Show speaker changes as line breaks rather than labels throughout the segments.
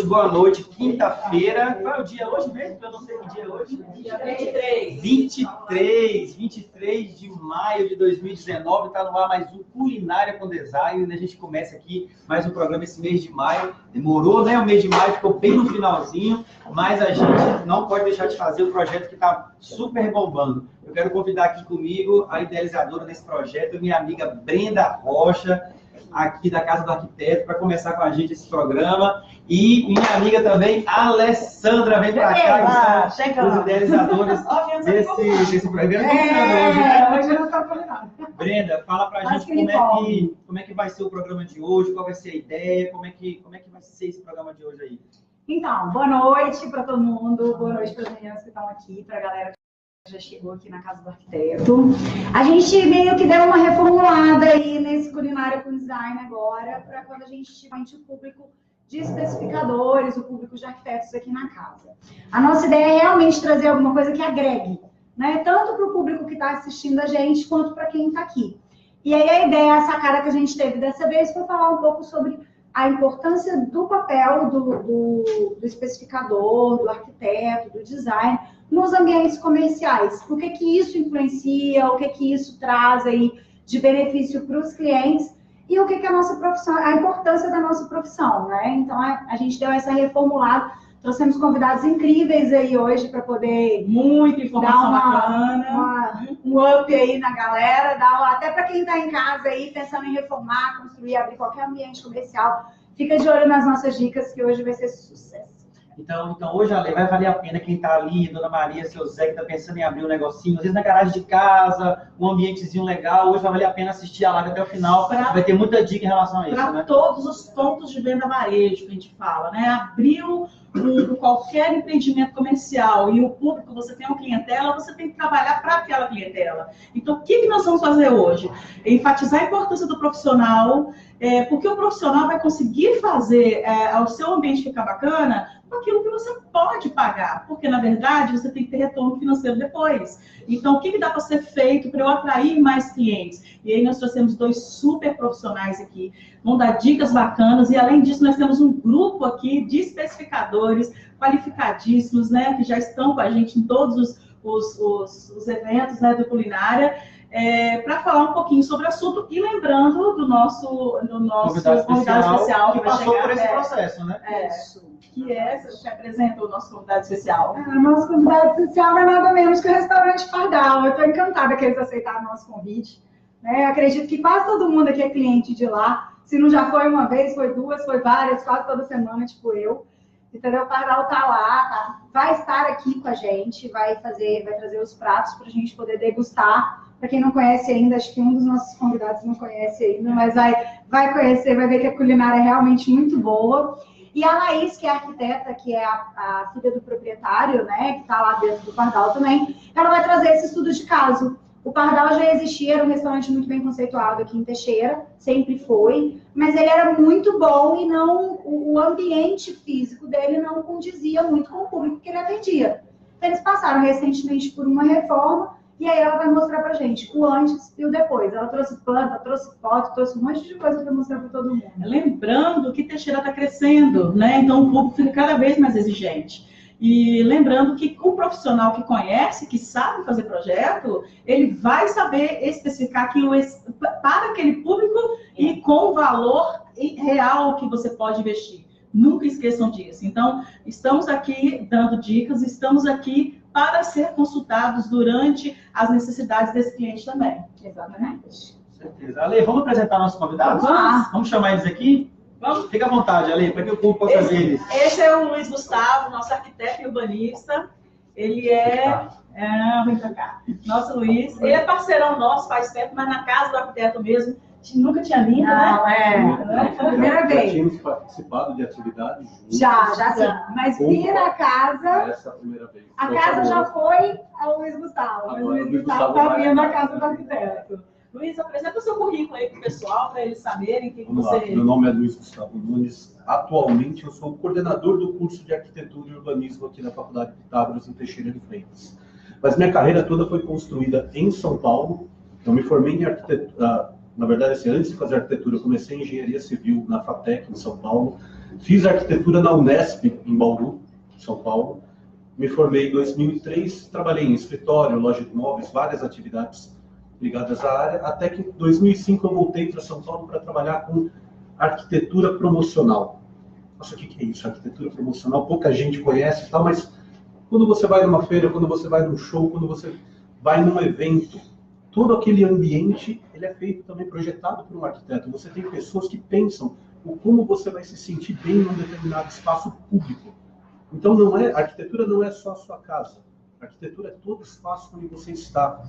boa noite. Quinta-feira, qual é o dia hoje mesmo? Eu não sei que dia é hoje.
Dia 23.
23 de maio de 2019, está no ar mais um Culinária com Design. A gente começa aqui mais um programa esse mês de maio. Demorou, né? O mês de maio ficou bem no finalzinho, mas a gente não pode deixar de fazer o projeto que está super bombando. Eu quero convidar aqui comigo a idealizadora desse projeto, minha amiga Brenda Rocha, aqui da Casa do Arquiteto, para começar com a gente esse programa. E minha amiga também, Alessandra, vem para cá, que são os idealizadores desse programa.
Hoje não está combinado.
Brenda, fala para a gente como é que vai ser o programa de hoje, qual vai ser a ideia, como é que vai ser esse programa de hoje aí.
Então, boa noite para todo mundo, boa noite para as meninas que estão aqui, para a galera que já chegou aqui na Casa do Arquiteto. A gente meio que deu uma reformulada aí nesse Culinária com Design agora, para quando a gente tiver o público de especificadores, o público de arquitetos aqui na casa. A nossa ideia é realmente trazer alguma coisa que agregue, né? Tanto para o público que está assistindo a gente, quanto para quem está aqui. E aí a ideia, a sacada que a gente teve dessa vez foi falar um pouco sobre a importância do papel do especificador, do arquiteto, do design, nos ambientes comerciais. O que isso influencia, o que isso traz aí de benefício para os clientes e o que a nossa profissão, a importância da nossa profissão, né? Então, a gente deu essa reformulada, trouxemos convidados incríveis aí hoje para poder
muita informação
dar um up aí na galera, até para quem está em casa aí pensando em reformar, construir, abrir qualquer ambiente comercial, fica de olho nas nossas dicas que hoje vai ser sucesso.
Então hoje, Ale, vai valer a pena quem está ali, Dona Maria, seu Zé, que está pensando em abrir um negocinho, às vezes na garagem de casa, um ambientezinho legal, hoje vai valer a pena assistir a live até o final, vai ter muita dica em relação a isso, né?
Para todos os pontos de venda varejo que a gente fala, né? Abriu qualquer empreendimento comercial e o público, você tem uma clientela, você tem que trabalhar para aquela clientela. Então, o que nós vamos fazer hoje? Enfatizar a importância do profissional, porque o profissional vai conseguir fazer o seu ambiente ficar bacana com aquilo que você pode pagar, porque, na verdade, você tem que ter retorno financeiro depois. Então, o que dá para ser feito para eu atrair mais clientes? E aí nós trouxemos 2 super profissionais aqui, vão dar dicas bacanas, e além disso, nós temos um grupo aqui de especificadores qualificadíssimos, né, que já estão com a gente em todos os eventos, né, do Culinária, para falar um pouquinho sobre o assunto, e lembrando do nosso convidado especial
que passou por esse processo, né?
Você te apresenta o nosso convidado especial.
O nosso convidado especial não é nada menos que o Restaurante Pardal. Eu estou encantada que eles aceitaram o nosso convite. Acredito que quase todo mundo aqui é cliente de lá. Se não já foi uma vez, foi 2, foi várias, quase toda semana, tipo eu. Entendeu? O Pardal está lá, vai estar aqui com a gente, vai trazer os pratos para a gente poder degustar. Para quem não conhece ainda, acho que um dos nossos convidados não conhece ainda, mas vai conhecer, vai ver que a culinária é realmente muito boa. E a Laís, que é arquiteta, que é a filha do proprietário, né, que está lá dentro do Pardal também, ela vai trazer esse estudo de caso. O Pardal já existia, era um restaurante muito bem conceituado aqui em Teixeira, sempre foi, mas ele era muito bom e o ambiente físico dele não condizia muito com o público que ele atendia. Então, eles passaram recentemente por uma reforma, e aí ela vai mostrar pra gente o antes e o depois. Ela trouxe planta, trouxe foto, trouxe um monte de coisa para mostrar para todo mundo.
Lembrando que Teixeira está crescendo, né? Então o público fica cada vez mais exigente. E lembrando que o profissional que conhece, que sabe fazer projeto, ele vai saber especificar aquilo para aquele público e com o valor real que você pode investir. Nunca esqueçam disso. Então, estamos aqui dando dicas, estamos aqui para ser consultados durante as necessidades desse cliente também.
Exatamente.
Certeza. Ale, vamos apresentar nossos convidados? Vamos chamar eles aqui? Vamos. Fica à vontade, Ale, para que o público possa ver eles.
Esse é o Luiz Gustavo, nosso arquiteto e urbanista. Ele vem pra cá. Nosso Luiz. Ele é parceirão nosso faz tempo, mas na casa do arquiteto mesmo. Nunca tinha vindo, né?
Primeira vez.
Já tínhamos participado de atividades juntos.
Já sim. Mas vir na casa.
Essa é a primeira vez.
A casa já foi ao Luiz Gustavo. Mas o Luiz Gustavo está vindo na casa do arquiteto.
Luiz, apresenta o seu currículo aí para o pessoal, para eles saberem quem
Vamos
você...
Lá. Meu nome é Luiz Gustavo Nunes. Atualmente, eu sou o coordenador do curso de Arquitetura e Urbanismo aqui na Faculdade de Pitágoras, em Teixeira de Freitas. Mas minha carreira toda foi construída em São Paulo. Eu me formei em arquitetura... Na verdade, assim, antes de fazer arquitetura, eu comecei em engenharia civil na FATEC, em São Paulo. Fiz arquitetura na Unesp, em Bauru, São Paulo. Me formei em 2003, trabalhei em escritório, loja de imóveis, várias atividades ligadas à área, até que em 2005 eu voltei para São Paulo para trabalhar com arquitetura promocional. Nossa, o que é isso? Arquitetura promocional, pouca gente conhece e tal, mas quando você vai numa feira, quando você vai num show, quando você vai num evento, todo aquele ambiente, ele é feito também, projetado por um arquiteto. Você tem pessoas que pensam o como você vai se sentir bem num determinado espaço público. Então, a arquitetura não é só a sua casa. A arquitetura é todo espaço onde você está.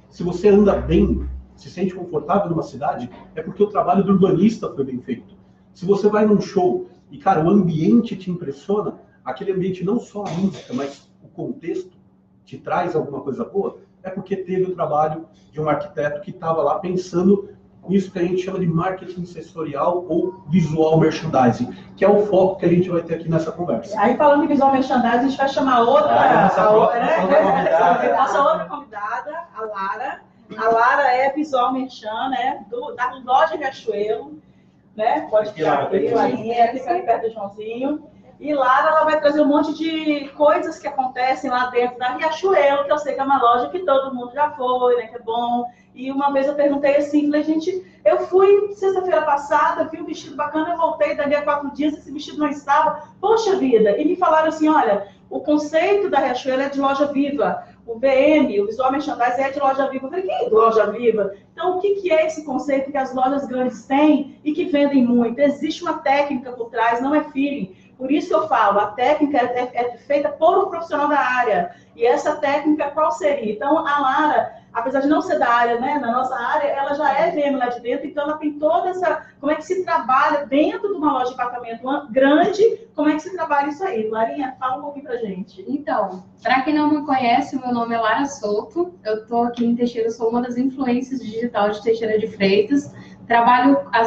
Se você anda bem, se sente confortável numa cidade, é porque o trabalho do urbanista foi bem feito. Se você vai num show e, cara, o ambiente te impressiona, aquele ambiente, não só a música, mas o contexto te traz alguma coisa boa, é porque teve o trabalho de um arquiteto que estava lá pensando nisso que a gente chama de marketing sensorial ou visual merchandising, que é o foco que a gente vai ter aqui nessa conversa.
Aí, falando em visual merchandising, a gente vai chamar nossa outra convidada, a Lara. A Lara é visual merchan, né, da loja Riachuelo, né? Pode ficar aqui, Larinha, fica ali perto do Joãozinho. E Lara, ela vai trazer um monte de coisas que acontecem lá dentro da Riachuelo, que eu sei que é uma loja que todo mundo já foi, né, que é bom. E uma vez eu perguntei assim, falei, gente, eu fui sexta-feira passada, vi um vestido bacana, eu voltei dali a 4 dias, esse vestido não estava, poxa vida. E me falaram assim, olha, o conceito da Riachuelo é de loja viva, o VM, o Visual Merchandising é de loja viva. Eu falei, que é loja viva? Então, o que é esse conceito que as lojas grandes têm e que vendem muito? Existe uma técnica por trás, não é feeling. Por isso que eu falo, a técnica é feita por um profissional da área. E essa técnica, qual seria? Então, a Lara, apesar de não ser da área, né, na nossa área, ela já é VM lá de dentro, então ela tem toda essa... Como é que se trabalha dentro de uma loja de departamento grande, como é que se trabalha isso aí? Larinha, fala um pouquinho pra gente.
Então, para quem não me conhece, meu nome é Lara Souto, eu estou aqui em Teixeira, sou uma das influências digital de Teixeira de Freitas.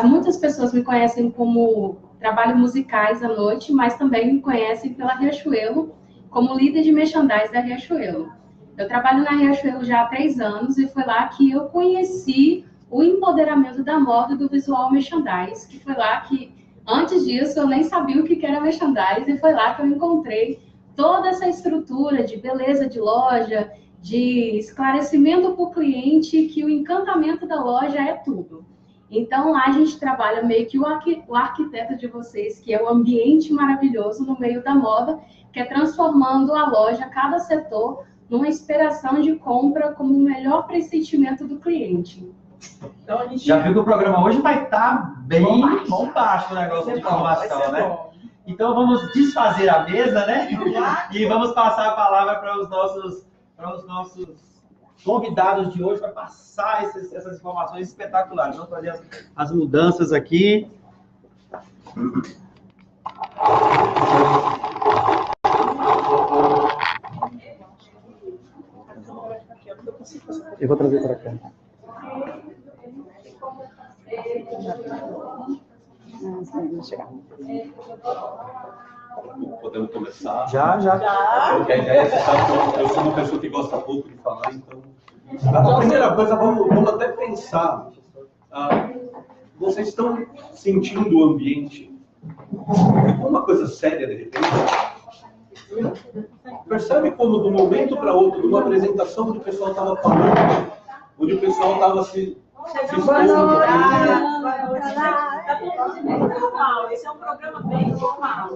Muitas pessoas me conhecem como... Trabalho musicais à noite, mas também me conhecem pela Riachuelo, como líder de merchandising da Riachuelo. Eu trabalho na Riachuelo já há 3 anos e foi lá que eu conheci o empoderamento da moda do visual merchandising, que foi lá que, antes disso, eu nem sabia o que era merchandising, e foi lá que eu encontrei toda essa estrutura de beleza de loja, de esclarecimento para o cliente, que o encantamento da loja é tudo. Então, lá a gente trabalha meio que o arquiteto de vocês, que é o ambiente maravilhoso no meio da moda, que é transformando a loja, cada setor, numa inspiração de compra como o melhor pressentimento do cliente.
Então, a gente...
Já viu que o programa hoje vai estar bem bombástico o negócio de informação, né?
Bom.
Então, vamos desfazer a mesa, né? E vamos passar a palavra para os nossos convidados de hoje para passar essas informações espetaculares. Vamos fazer as mudanças aqui.
Eu vou trazer para cá.
Podemos começar?
Já.
Porque a ideia é, sabe, eu sou uma pessoa que gosta pouco de falar, então... A primeira coisa, vamos até pensar. Vocês estão sentindo o ambiente uma coisa séria, de repente? Percebe como, de um momento para outro, numa apresentação onde o pessoal estava falando, onde o pessoal estava se expondo.
Tá todo mundo normal. Esse é um programa bem normal.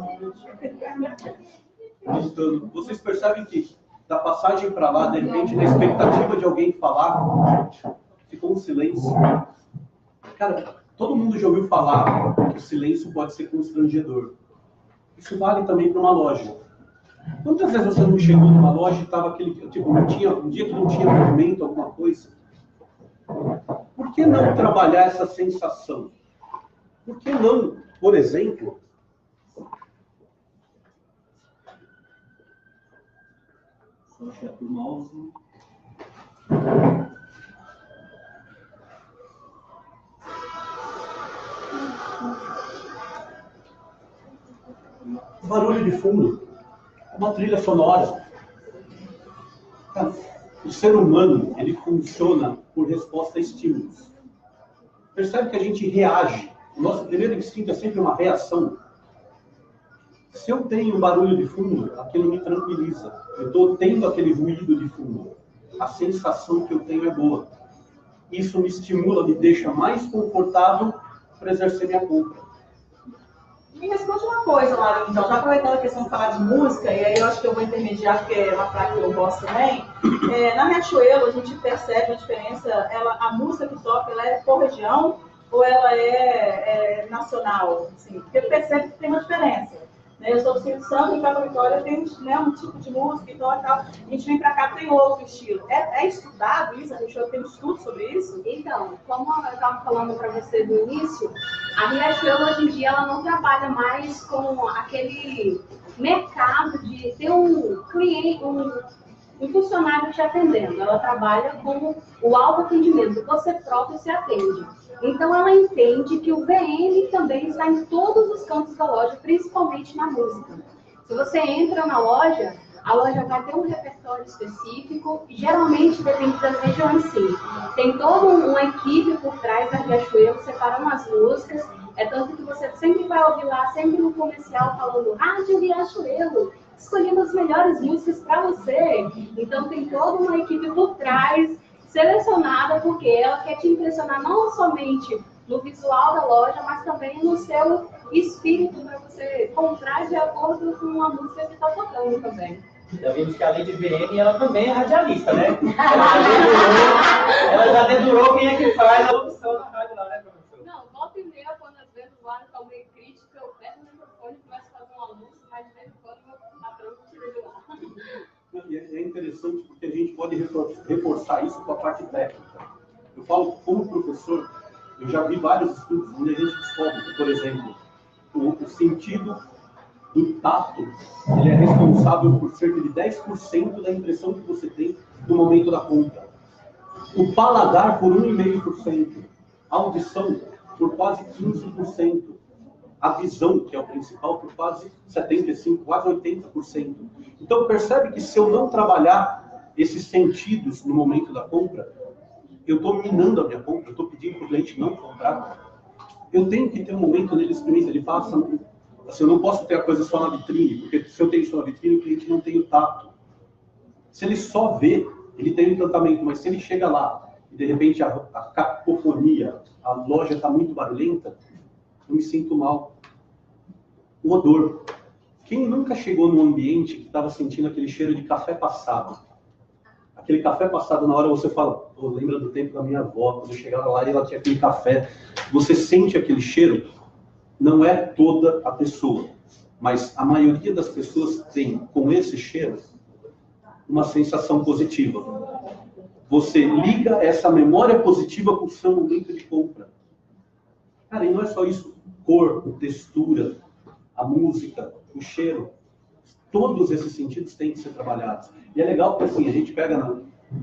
Vocês percebem que da passagem para lá, de repente, na expectativa de alguém falar, ficou um silêncio. Cara, todo mundo já ouviu falar que o silêncio pode ser constrangedor. Isso vale também para uma loja. Quantas vezes você não chegou numa loja e estava aquele, tipo, um dia que não tinha movimento, alguma coisa? Por que não trabalhar essa sensação? Por que não, por exemplo, o mouse. Barulho de fundo, uma trilha sonora. O ser humano, ele funciona por resposta a estímulos. Percebe que a gente reage. O nosso primeiro instinto é sempre uma reação. Se eu tenho barulho de fundo, aquilo me tranquiliza. Eu estou tendo aquele ruído de fundo. A sensação que eu tenho é boa. Isso me estimula, me deixa mais confortável para exercer minha compra.
Me responde uma coisa, Marinho, então, já aproveitando a questão de falar de música, e aí eu acho que eu vou intermediar, porque é uma prática que eu gosto também. Na Riachuelo, a gente percebe a diferença, a música que toca, ela é por região ou ela é nacional? Assim, porque percebe que tem uma diferença. Eu sou do Espírito Santo, em Cabo Vitória tem um tipo de música, então a gente vem para cá tem outro estilo. É estudado isso? A gente tem um estudo sobre isso?
Então, como eu estava falando para você no início, a Riachuelo hoje em dia ela não trabalha mais com aquele mercado de ter um cliente, um funcionário te atendendo. Ela trabalha com o autoatendimento, você próprio se atende. Então, ela entende que o VM também está em todos os cantos da loja, principalmente na música. Se você entra na loja, a loja vai ter um repertório específico, geralmente depende das regiões, sim. Tem toda uma equipe por trás da Riachuelo, separando as músicas, tanto que você sempre vai ouvir lá, sempre no comercial, falando Rádio Riachuelo, escolhendo as melhores músicas para você. Então, tem toda uma equipe por trás, selecionada, porque ela quer te impressionar não somente no visual da loja, mas também no seu espírito, para você comprar de acordo com a música que está tocando também.
Já vimos que além de VM, ela também é radialista, né? Ela já dedurou quem é que faz a opção na rádio lá, né, professor?
Não, volta e meia, quando às vezes lá está meio crítica, eu pego o microfone e começo a fazer um anúncio, mas de vez em quando meu patrão tira de lá.
É interessante porque a gente pode reforçar isso com a parte técnica. Eu falo, como professor, eu já vi vários estudos onde a gente descobre que, por exemplo, o sentido do tato, ele é responsável por cerca de 10% da impressão que você tem no momento da compra. O paladar por 1,5%. A audição por quase 15%. A visão, que é o principal, por quase 75%, quase 80%. Então, percebe que se eu não trabalhar esses sentidos no momento da compra, eu estou minando a minha compra, eu estou pedindo para o cliente não comprar. Eu tenho que ter um momento nele experiência, ele passa... Assim, eu não posso ter a coisa só na vitrine, porque se eu tenho só na vitrine, o cliente não tem o tato. Se ele só vê, ele tem o encantamento, mas se ele chega lá e de repente a cacofonia, a loja está muito barulhenta, eu me sinto mal. O odor. Quem nunca chegou num ambiente que estava sentindo aquele cheiro de café passado? Aquele café passado, na hora você fala, lembra do tempo da minha avó, quando eu chegava lá e ela tinha aquele café. Você sente aquele cheiro? Não é toda a pessoa, mas a maioria das pessoas tem, com esse cheiro, uma sensação positiva. Você liga essa memória positiva com o seu momento de compra. Cara, e não é só isso. Cor, textura, a música, o cheiro. Todos esses sentidos têm que ser trabalhados. E é legal porque assim, a gente pega,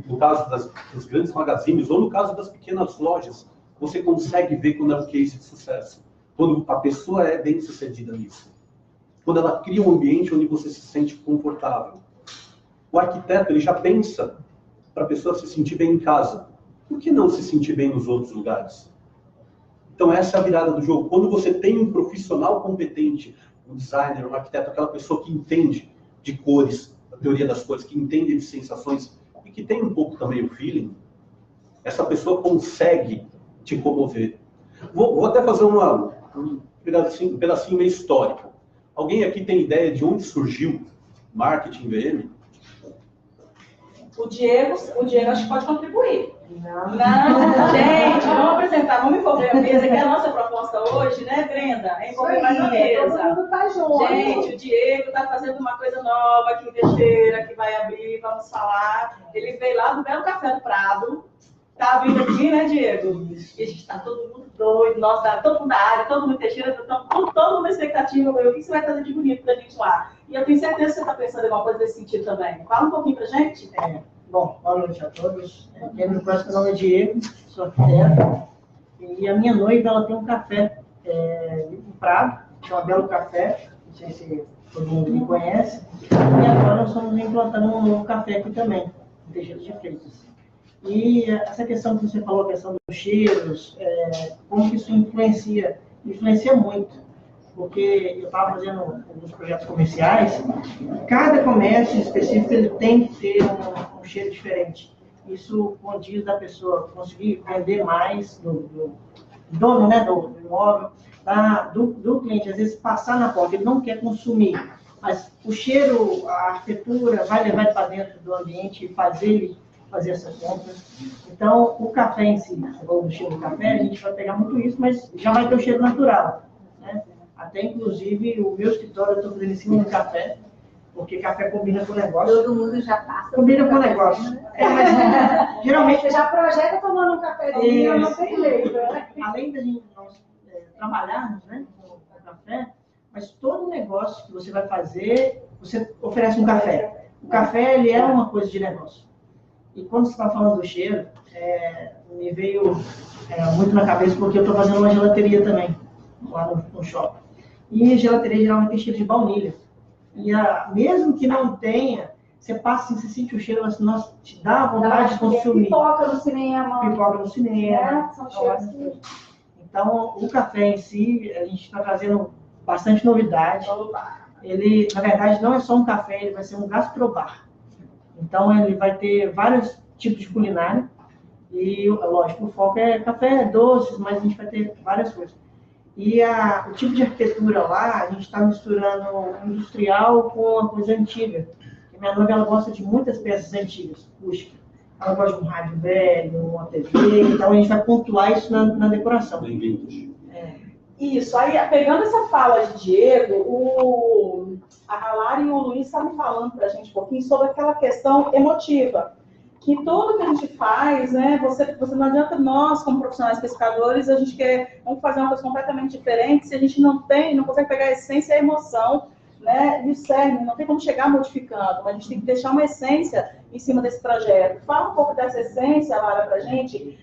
no caso dos grandes magazines, ou no caso das pequenas lojas, você consegue ver quando é um case de sucesso. Quando a pessoa é bem sucedida nisso. Quando ela cria um ambiente onde você se sente confortável. O arquiteto, ele já pensa para a pessoa se sentir bem em casa. Por que não se sentir bem nos outros lugares? Então essa é a virada do jogo. Quando você tem um profissional competente, um designer, um arquiteto, aquela pessoa que entende de cores, a teoria das cores, que entende de sensações e que tem um pouco também o feeling, essa pessoa consegue te comover. Vou até fazer um pedacinho meio histórico. Alguém aqui tem ideia de onde surgiu marketing VM?
O Diego acho que pode contribuir. Não, gente, vamos apresentar, vamos envolver a mesa, que é a nossa proposta hoje, né, Brenda? É envolver mais a mesa.
Todo mundo tá junto.
Gente, o Diego está fazendo uma coisa nova aqui em Teixeira, que vai abrir, vamos falar. Ele veio lá do Belo Café do Prado. Tá vindo aqui, né, Diego? E a gente está todo mundo doido, nossa, todo mundo da área, todo mundo em Teixeira, todo mundo na expectativa, o que você vai fazer de bonito pra gente lá? E eu tenho certeza que você está pensando em alguma coisa desse sentido também. Fala um pouquinho pra gente.
Bom, boa noite a todos. Quem me conhece, meu nome é Diego, sou arquiteto. E a minha noiva, ela tem um café em Prado, chama Belo Café, não sei se todo mundo me conhece. E agora nós estamos implantando um novo café aqui também, em Teixeira de Freitas. E essa questão que você falou, a questão dos cheiros, como que isso influencia? Influencia muito. porque eu estava fazendo alguns projetos comerciais, cada comércio específico ele tem que ter um cheiro diferente. Isso condiz da pessoa conseguir vender mais do dono, né, do imóvel, do cliente, às vezes passar na porta, ele não quer consumir, mas o cheiro, a arquitetura vai levar ele para dentro do ambiente e fazer essa compra. Então, o café em si, o cheiro do café, a gente vai pegar muito isso, mas já vai ter o cheiro natural, né? Até, inclusive, o meu escritório eu estou fazendo em cima do café, porque café combina com o negócio.
Todo mundo já passa.
Combina com o negócio. Mas geralmente...
Você já projeta tomando um cafezinho, não tem jeito.
Além da gente trabalharmos, né, com o café, mas todo negócio que você vai fazer, você oferece um café. O café, ele é uma coisa de negócio. E quando você está falando do cheiro, me veio muito na cabeça, porque eu estou fazendo uma gelateria também, lá no shopping. E gelateria geralmente tem cheiro de baunilha. E mesmo que não tenha, você passa assim, você sente o cheiro, mas nossa, te dá vontade de consumir.
Pipoca no cinema.
Pipoca no cinema.
São cheiros que...
Então, o café em si, a gente está trazendo bastante novidade. Ele, na verdade, não é só um café, ele vai ser um gastrobar. Então, ele vai ter vários tipos de culinária. E, lógico, o foco é café, doces, mas a gente vai ter várias coisas. E o tipo de arquitetura lá, a gente está misturando industrial com uma coisa antiga. Porque minha noiva, ela gosta de muitas peças antigas, acústicas. Ela gosta de um rádio velho, uma TV, então a gente vai pontuar isso na decoração.
Bem-vindos.
Isso, aí pegando essa fala de Diego, a Halari e o Luiz estavam falando para a gente um pouquinho sobre aquela questão emotiva. Que tudo que a gente faz, né, você não adianta nós, como profissionais pescadores, a gente vamos fazer uma coisa completamente diferente se a gente não consegue pegar a essência e a emoção, né, e o cerne, não tem como chegar modificando, mas a gente tem que deixar uma essência em cima desse projeto. Fala um pouco dessa essência, Lara, para a gente,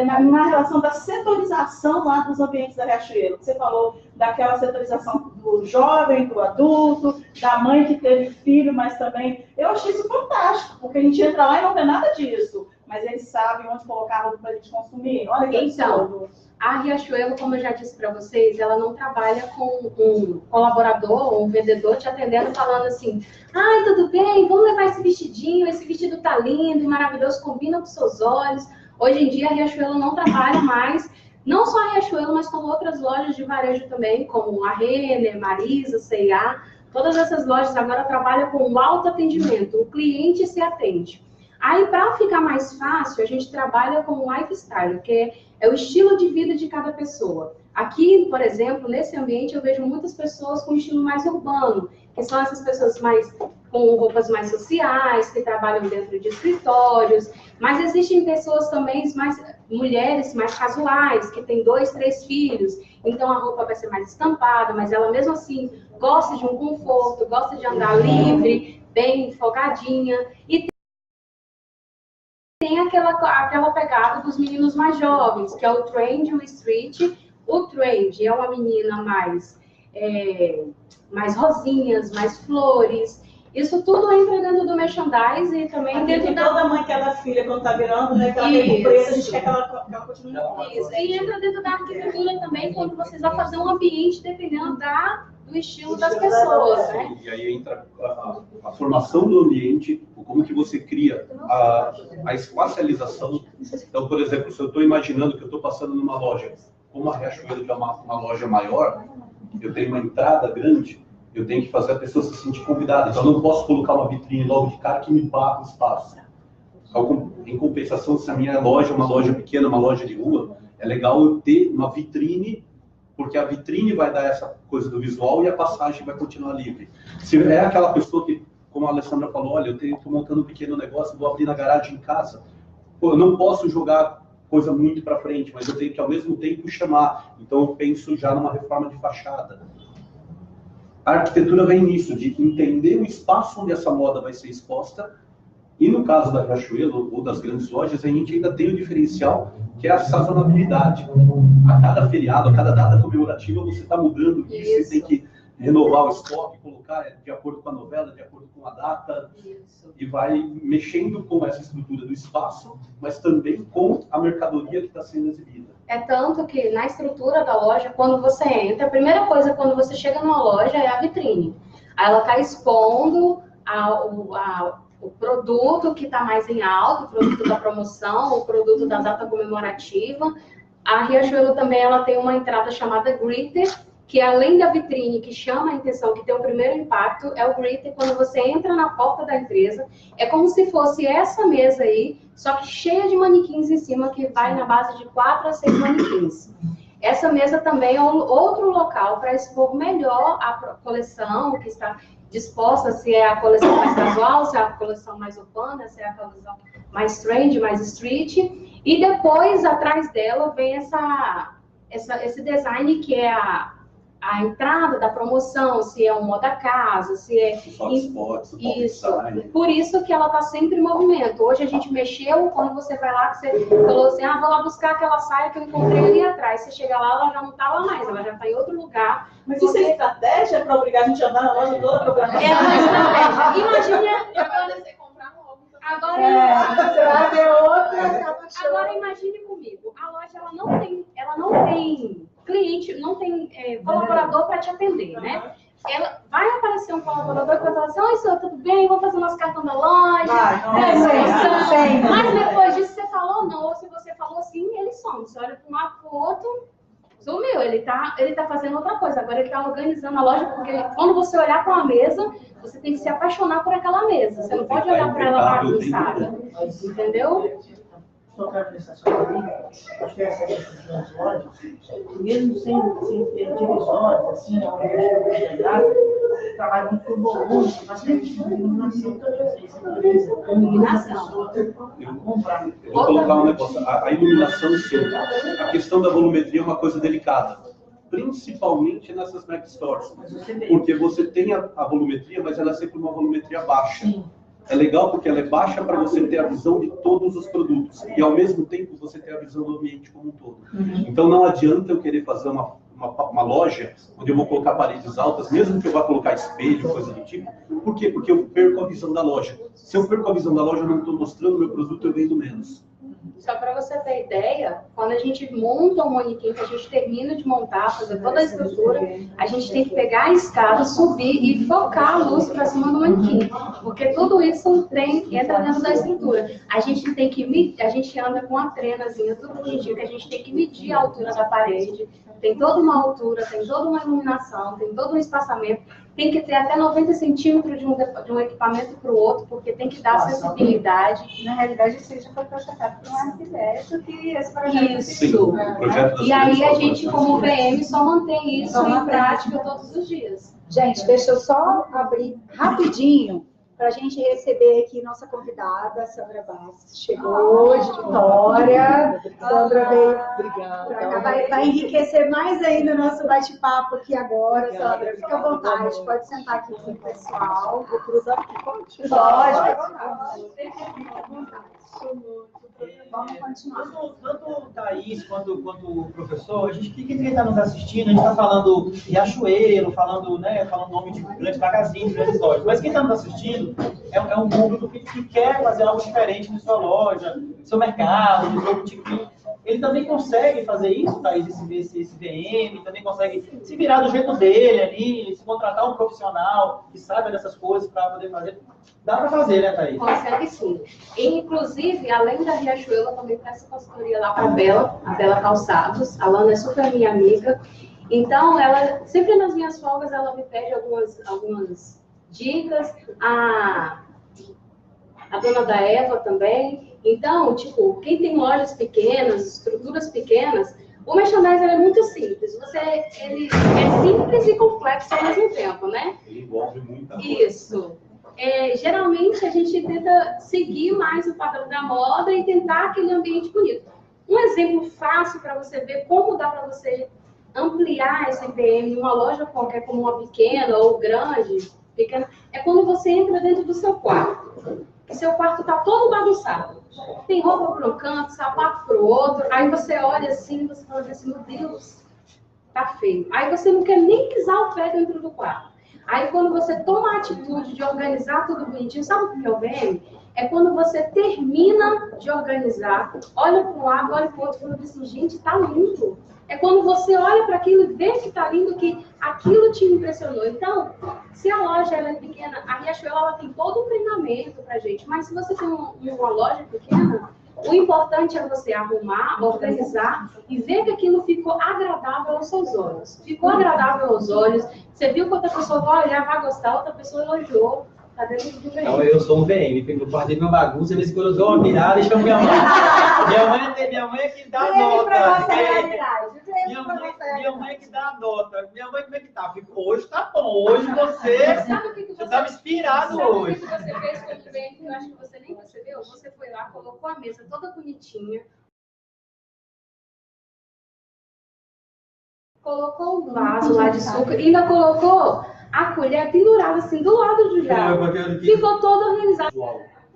na relação da setorização lá dos ambientes da Riachuelo. Você falou daquela setorização do jovem, do adulto, da mãe que teve filho, mas também... Eu achei isso fantástico, porque a gente entra lá e não vê nada disso, mas eles sabem onde colocar a roupa para a gente consumir. Olha que absurdo.
A Riachuelo, como eu já disse para vocês, ela não trabalha com um colaborador ou um vendedor te atendendo falando assim: ai, tudo bem, vamos levar esse vestidinho, esse vestido tá lindo, maravilhoso, combina com seus olhos. Hoje em dia a Riachuelo não trabalha mais, não só a Riachuelo, mas como outras lojas de varejo também, como a Renner, Marisa, C&A. Todas essas lojas agora trabalham com um autoatendimento, o cliente se atende. Aí, para ficar mais fácil, a gente trabalha com o lifestyle, que é o estilo de vida de cada pessoa. Aqui, por exemplo, nesse ambiente, eu vejo muitas pessoas com estilo mais urbano, que são essas pessoas com roupas mais sociais, que trabalham dentro de escritórios, mas existem pessoas também, mulheres mais casuais, que têm 2, 3 filhos, então a roupa vai ser mais estampada, mas ela mesmo assim gosta de um conforto, gosta de andar livre, bem folgadinha, e tem aquela pegada dos meninos mais jovens, que é o trend, o street. O trend é uma menina mais rosinhas, mais flores. Isso tudo entra dentro do merchandise e também dentro da...
Toda mãe que é da filha, quando tá virando, né? Que ela tem preta, a gente quer que ela continue com
isso. E entra dentro da arquitetura também, quando vocês vão fazer um ambiente dependendo do estilo das pessoas, né?
E aí entra a formação do ambiente, como que você cria a espacialização. Então, por exemplo, se eu estou imaginando que eu estou passando numa loja, como a Riachuelo, que é uma loja maior, eu tenho uma entrada grande, eu tenho que fazer a pessoa se sentir convidada. Então, eu não posso colocar uma vitrine logo de cara que me barra o espaço. Em compensação, se a minha loja é uma loja pequena, uma loja de rua, é legal eu ter uma vitrine, porque a vitrine vai dar essa coisa do visual e a passagem vai continuar livre. Se é aquela pessoa que, como a Alessandra falou, olha, eu estou montando um pequeno negócio, vou abrir na garagem em casa. Pô, eu não posso jogar coisa muito para frente, mas eu tenho que, ao mesmo tempo, chamar. Então, eu penso já numa reforma de fachada. A arquitetura vem nisso, de entender o espaço onde essa moda vai ser exposta. E no caso da Riachuelo ou das grandes lojas, a gente ainda tem o diferencial, que é a sazonabilidade. A cada feriado, a cada data comemorativa, você está mudando isso. Você tem que renovar o estoque, colocar de acordo com a novela, de acordo com a data, e vai mexendo com essa estrutura do espaço, mas também com a mercadoria que está sendo exibida.
É tanto que na estrutura da loja, quando você entra, a primeira coisa quando você chega numa loja é a vitrine. Aí ela está expondo o produto que está mais em alta, o produto da promoção, o produto da data comemorativa. A Riachuelo também ela tem uma entrada chamada Greeter, que além da vitrine que chama a atenção, que tem o primeiro impacto, é o Greeter quando você entra na porta da empresa. É como se fosse essa mesa aí, só que cheia de manequins em cima, que vai na base de 4 a 6 manequins. Essa mesa também é outro local para expor melhor a coleção que está disposta, se é a coleção mais casual, se é a coleção mais urbana, se é a coleção mais trend, mais street. E depois, atrás dela, vem esse design que é a entrada da promoção, se é um moda casa, se é...
Os hotspots, o pop
Isso.
design.
Por isso que ela está sempre em movimento. Hoje a gente mexeu, quando você vai lá, que você falou assim, vou lá buscar aquela saia que eu encontrei ali atrás. Você chega lá, ela já não está lá mais, ela já está em outro lugar.
Mas isso é estratégia para obrigar a gente a andar na loja toda programada?
É uma estratégia. Imagina... Agora imagine comigo, a loja ela não tem cliente, não tem colaborador para te atender, né? Ela vai aparecer um colaborador que vai falar assim, oi, senhor, tudo bem? Vamos fazer nosso cartão da loja. Mas depois disso você falou não, ou se você falou sim, ele some. Você olha para uma foto, sumiu, ele tá fazendo outra coisa. Agora ele está organizando a loja, porque quando você olhar para uma mesa, você tem que se apaixonar por aquela mesa. Você não pode olhar para ela bagunçada. Entendeu?
Só quero pensar sobre acho que essa questão das lojas, mesmo sem ter divisórias, assim, onde eu chegar, trabalho muito por volume, mas sempre de iluminação também.
Iluminação.
Eu vou colocar um negócio. A iluminação, sim. A questão da volumetria é uma coisa delicada. Principalmente nessas Mac Stores. Porque você tem a volumetria, mas ela é sempre uma volumetria baixa.
Sim.
É legal porque ela é baixa para você ter a visão de todos os produtos. E ao mesmo tempo você ter a visão do ambiente como um todo. Então não adianta eu querer fazer uma loja onde eu vou colocar paredes altas, mesmo que eu vá colocar espelho, coisa do tipo. Por quê? Porque eu perco a visão da loja. Se eu perco a visão da loja, eu não estou mostrando o meu produto, eu vendo menos.
Só para você ter ideia, quando a gente monta um manequim, que a gente termina de montar, fazer toda a estrutura, a gente tem que pegar a escada, subir e focar a luz para cima do manequim. Porque tudo isso entra dentro da estrutura. A gente anda com a trenazinha, tudo bonitinho, que a gente tem que medir a altura da parede. Tem toda uma altura, tem toda uma iluminação, tem todo um espaçamento. Tem que ter até 90 centímetros de um equipamento para o outro, porque tem que dar acessibilidade.
Na realidade, isso já foi projetado por um arquiteto que esse projeto...
Isso. E aí a gente, como VM, só mantém isso em prática todos os dias.
Gente, deixa eu só abrir rapidinho para a gente receber aqui nossa convidada, Sandra Bastos. Chegou de Vitória. Sandra veio para cá. Vai enriquecer mais ainda o nosso bate-papo aqui agora, Sandra. Fica à vontade, pode sentar aqui com o pessoal. Vou cruzar aqui. Pode? Vamos continuar.
Tanto o Thaís quanto o professor, a gente, quem está nos assistindo, a gente está falando Riachuelo, falando nome de grandes magazines, grandes lojas. Mas quem está nos assistindo é um público que quer fazer algo diferente na sua loja, no seu mercado, no seu boutique. Ele também consegue fazer isso, Thaís, esse VM, também consegue se virar do jeito dele ali, se contratar um profissional que saiba dessas coisas para poder fazer. Dá para fazer, né, Thaís?
Consegue sim. E, inclusive, além da Riachuelo, eu também faço consultoria lá para a Bela Calçados. A Lana é super minha amiga. Então, ela, sempre nas minhas folgas, ela me pede algumas dicas. A dona da Eva também. Então, tipo, quem tem lojas pequenas, estruturas pequenas, o merchandising é muito simples. Ele é simples e complexo ao mesmo tempo, né?
Ele envolve muita coisa.
Isso. Geralmente, a gente tenta seguir mais o padrão da moda e tentar aquele ambiente bonito. Um exemplo fácil para você ver como dá para você ampliar esse VM em uma loja qualquer, como uma pequena ou grande, é quando você entra dentro do seu quarto. E seu quarto está todo bagunçado. Tem roupa para um canto, sapato para o outro. Aí você olha assim e você fala assim, meu Deus, tá feio. Aí você não quer nem pisar o pé dentro do quarto. Aí quando você toma a atitude de organizar tudo bonitinho, sabe o que é o VM? É quando você termina de organizar, olha para um lado, olha para o outro, e fala assim, gente, tá lindo. É quando você olha para aquilo e vê que tá lindo, que aquilo te impressionou. Então, se a loja ela é pequena, a Riachuelo ela tem todo um treinamento pra gente, mas se você tem uma loja pequena, o importante é você arrumar, organizar e ver que aquilo ficou agradável aos seus olhos. Ficou agradável aos olhos, você viu que outra pessoa vai olhar, vai gostar, outra pessoa elogiou. Tá dentro do VM.
Então, eu sou um VM, eu guardei minha bagunça, às vezes quando eu dou uma virada, chamo minha mãe. Minha mãe é que dá a nota. Minha mãe é que dá a nota. Minha mãe, como é que tá? Hoje tá bom, hoje você estava inspirado hoje.
Sabe o que você fez com o VM, que eu acho que você nem percebeu? Você foi lá, colocou a mesa toda bonitinha, colocou o vaso lá de suco e ainda colocou a colher pendurada assim do lado do jarro. Ficou todo organizado.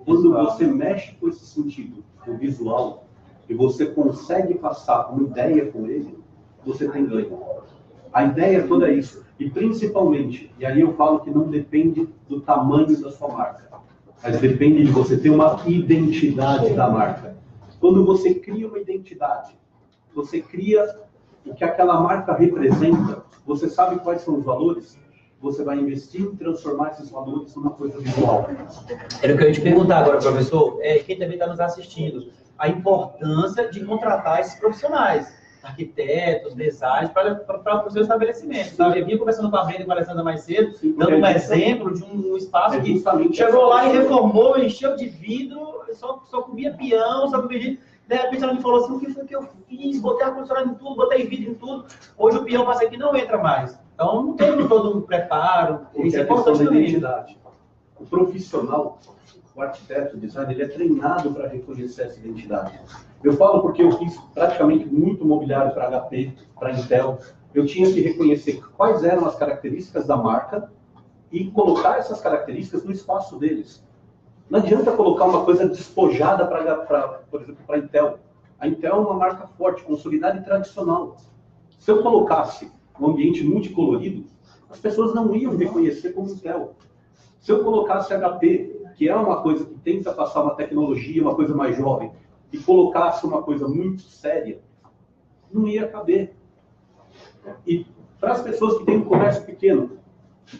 Quando você mexe com esse sentido, o visual, e você consegue passar uma ideia com ele, você tem ganho. A ideia toda é isso. E principalmente, e aí eu falo que não depende do tamanho da sua marca, mas depende de você ter uma identidade da marca. Quando você cria uma identidade, você cria o que aquela marca representa, você sabe quais são os valores, você vai investir em transformar esses valores numa coisa visual.
Era o que eu ia te perguntar agora, professor, quem também está nos assistindo, a importância de contratar esses profissionais, arquitetos, designers, para o seu estabelecimento. Sabe? Eu vinha conversando com a Brenda e com a Alessandra mais cedo, dando um exemplo de um espaço que chegou lá e reformou, encheu de vidro, só comia peão, só comia gente. De repente ela me falou assim, o que foi que eu fiz? Botei ar-condicionado em tudo, botei vidro em tudo. Hoje o peão passa aqui e não entra mais. Então não tem todo um preparo. Isso é importante também. Identidade.
O profissional, o arquiteto, o designer, ele é treinado para reconhecer essa identidade. Eu falo porque eu fiz praticamente muito mobiliário para HP, para Intel. Eu tinha que reconhecer quais eram as características da marca e colocar essas características no espaço deles. Não adianta colocar uma coisa despojada por exemplo, para a Intel. A Intel é uma marca forte, consolidada e tradicional. Se eu colocasse um ambiente multicolorido, as pessoas não iam reconhecer como Intel. Se eu colocasse HP, que é uma coisa que tenta passar uma tecnologia, uma coisa mais jovem, e colocasse uma coisa muito séria, não ia caber. E para as pessoas que têm um comércio pequeno,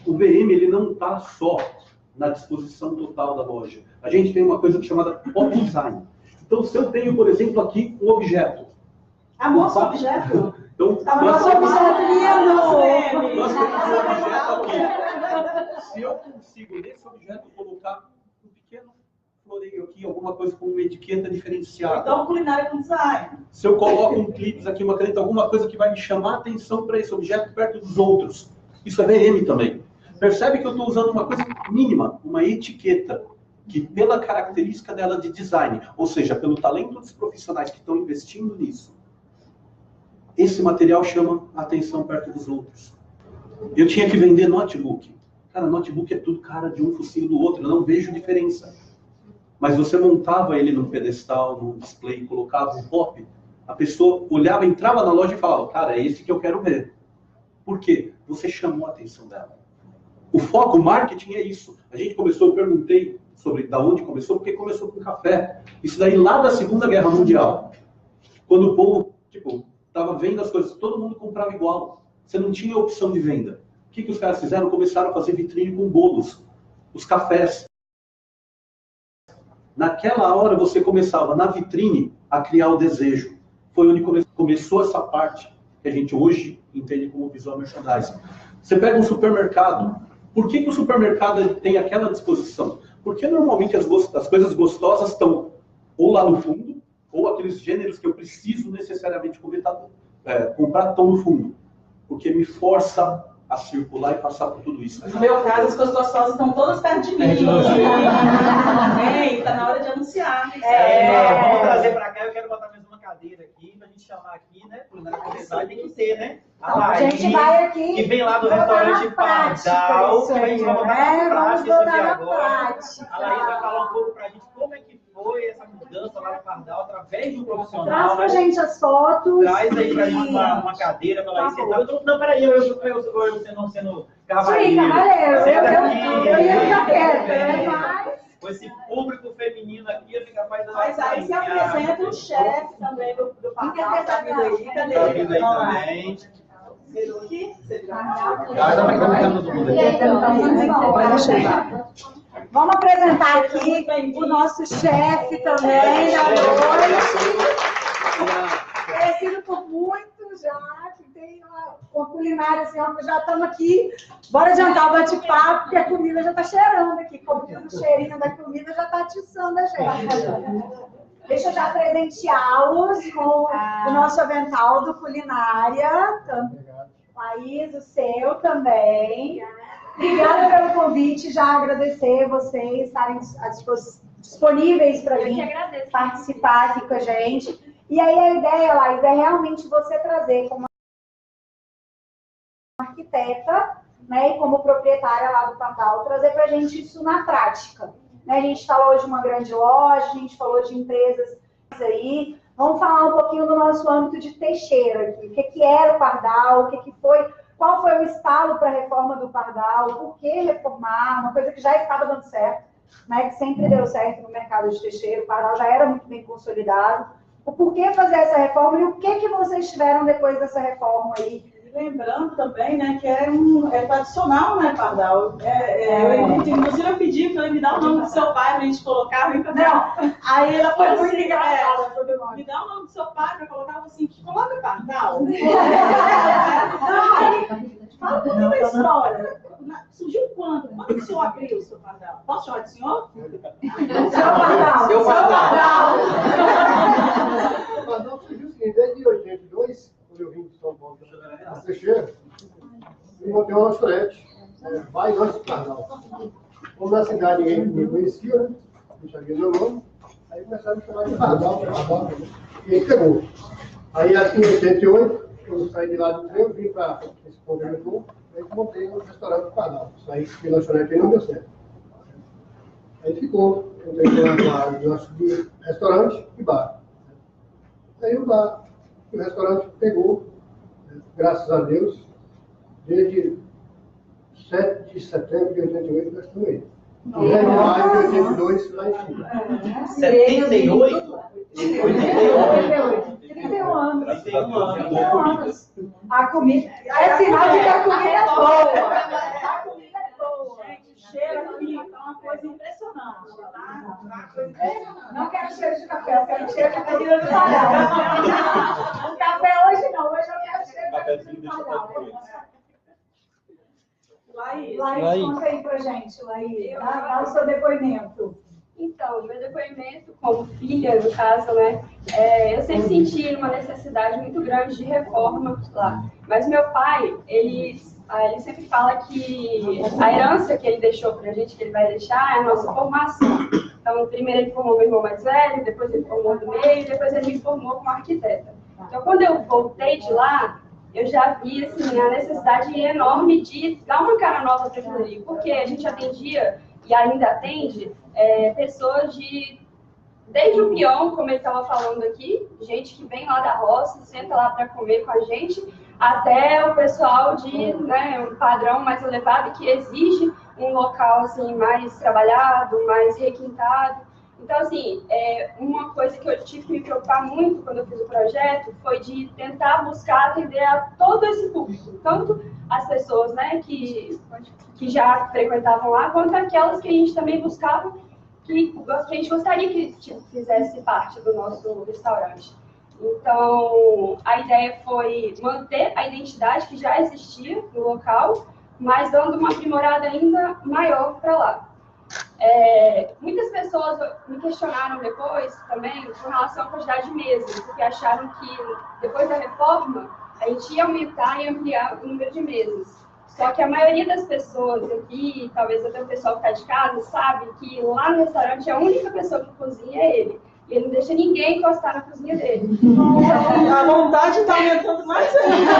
o VM ele não está só na disposição total da loja. A gente tem uma coisa chamada pop design. Então, se eu tenho, por exemplo, aqui um objeto.
Nosso objeto?
Então,
Nosso objeto lindo!
Nós temos um objeto aqui. Se eu consigo, nesse objeto, colocar um pequeno floreio aqui, alguma coisa com uma etiqueta diferenciada.
Então, culinária com design.
Se eu coloco um clipe aqui, uma caneta, alguma coisa que vai me chamar a atenção para esse objeto perto dos outros. Isso é VM também. Percebe que eu estou usando uma coisa mínima, uma etiqueta, que pela característica dela de design, ou seja, pelo talento dos profissionais que estão investindo nisso, esse material chama a atenção perto dos outros. Eu tinha que vender notebook. Cara, notebook é tudo cara de um focinho do outro, eu não vejo diferença. Mas você montava ele num pedestal, num display, colocava um pop, a pessoa olhava, entrava na loja e falava, cara, é esse que eu quero ver. Por quê? Você chamou a atenção dela. O foco, o marketing é isso. A gente começou, eu perguntei sobre da onde começou, porque começou com café. Isso daí lá da Segunda Guerra Mundial. Quando o povo, estava vendo as coisas, todo mundo comprava igual. Você não tinha opção de venda. O que os caras fizeram? Começaram a fazer vitrine com bolos, os cafés. Naquela hora você começava, na vitrine, a criar o desejo. Foi onde começou essa parte que a gente hoje entende como visual merchandising. Você pega um supermercado. Por que o supermercado tem aquela disposição? Porque normalmente as coisas gostosas estão ou lá no fundo, ou aqueles gêneros que eu preciso necessariamente comprar estão no fundo. Porque me força a circular e passar por tudo isso.
No meu caso, as coisas gostosas estão todas perto de mim. Está na hora de anunciar.
Vamos trazer para cá, eu quero botar mais uma cadeira aqui, pra gente chamar aqui, né? Tem que ter, né?
A gente vai aqui.
Que vem lá do restaurante Pardal, que a gente vai botar na prática isso aqui agora. A Laís vai falar um pouco pra gente como é que foi essa mudança lá no Pardal através de um
Traz
profissional.
pra gente as fotos.
Traz aí pra gente uma cadeira pra lá
Tá
sentar. Não, peraí, eu sendo
Sim,
cavaleiro.
cavaleiro. Eu ia ficar quieta, né? Mas...
Com esse público feminino aqui, eu fico capaz de...
Mas aí se apresenta o chefe também do Pardal, tá vindo aí. Cadê
Tá
ele?
vindo aí também.
Aqui?
Vamos apresentar aqui o nosso chefe também da noite. Conhecido por muitos já, que tem uma culinária assim, ó, já estamos aqui. Bora adiantar o bate-papo, porque a comida já está cheirando aqui. Como o cheirinho da comida já está atiçando a gente. Deixa eu já presenteá-los com o nosso avental do Culinária. Laís, o seu também. Obrigada pelo convite, já agradecer vocês estarem disponíveis para vir participar aqui com a gente. E aí a ideia, Laís, é realmente você trazer como arquiteta, né, e como proprietária lá do Pardal, trazer para a gente isso na prática. Né? A gente falou de uma grande loja, a gente falou de empresas aí. Vamos falar um pouquinho do nosso âmbito de Teixeira aqui. O que era o Pardal, qual foi o estalo para a reforma do Pardal, por que reformar, uma coisa que já estava dando certo, né, que sempre deu certo no mercado de Teixeira, o Pardal já era muito bem consolidado. O porquê fazer essa reforma e o que vocês tiveram depois dessa reforma aí?
Lembrando também, né, que é tradicional, né, Pardal? Inclusive eu pedi para ele me dar o nome do seu pai para a gente colocar.
Não, aí ela foi muito engraçada.
Me dá o nome do seu pai para colocar assim, coloca Pardal. Fala um pouquinho da história. Surgiu quando? Quando que o senhor abriu o seu Pardal? Posso chamar de senhor?
Seu Pardal.
O Pardal surgiu o seguinte, desde 82, quando eu vim de São Paulo, a Teixeira, eu montei uma lanchonete, vai antes do Pardal. Como na cidade ninguém me conhecia, né? Não sabia meu nome, aí começaram a me chamar de Pardal, e aí pegou. Aí, assim, em 88, eu saí de lá do trem, vim para esse ponto de novo, aí montei um restaurante do Pardal. Saí de lanchonete e não deu certo. Aí ficou, eu tenho um negócio de restaurante e bar. Aí o restaurante pegou, graças a Deus, desde 7 de setembro de 88 nós estamos aí. E em maio de 82 lá em cima.
78?
31 anos. 31 anos. A comida. É sinal de que a comida é boa. A comida é boa.
Gente, cheiro aqui, é uma coisa impressionante.
Não quero cheiro de café, eu quero cheiro de comida do Pardal. O café hoje não, hoje eu quero cheiro de comida do Pardal. Laís, conta aí pra gente, Laís. Dá o seu depoimento.
Então, meu depoimento como filha, no caso, né, eu sempre senti uma necessidade muito grande de reforma lá. Mas meu pai, ele sempre fala que a herança que ele deixou pra gente, que ele vai deixar, é a nossa formação. Então, primeiro ele formou meu irmão mais velho, depois ele formou do meio, depois ele me formou como arquiteta. Então, quando eu voltei de lá, eu já vi assim, a necessidade enorme de dar uma cara nova para aquilo ali, porque a gente atendia, e ainda atende, pessoas desde o peão, como ele estava falando aqui, gente que vem lá da roça, senta lá para comer com a gente, até o pessoal de um padrão mais elevado que exige um local assim, mais trabalhado, mais requintado. Então, assim, uma coisa que eu tive que me preocupar muito quando eu fiz o projeto foi de tentar buscar atender a todo esse público, tanto as pessoas que já frequentavam lá, quanto aquelas que a gente também buscava, que a gente gostaria que fizesse parte do nosso restaurante. Então, a ideia foi manter a identidade que já existia no local, mas dando uma aprimorada ainda maior para lá. Muitas pessoas me questionaram depois também com relação à quantidade de mesas, porque acharam que depois da reforma a gente ia aumentar e ampliar o número de mesas. Só que a maioria das pessoas aqui, talvez até o pessoal que está de casa, sabe que lá no restaurante a única pessoa que cozinha é ele. E ele não deixa ninguém encostar na cozinha dele.
A vontade está aumentando mais ainda.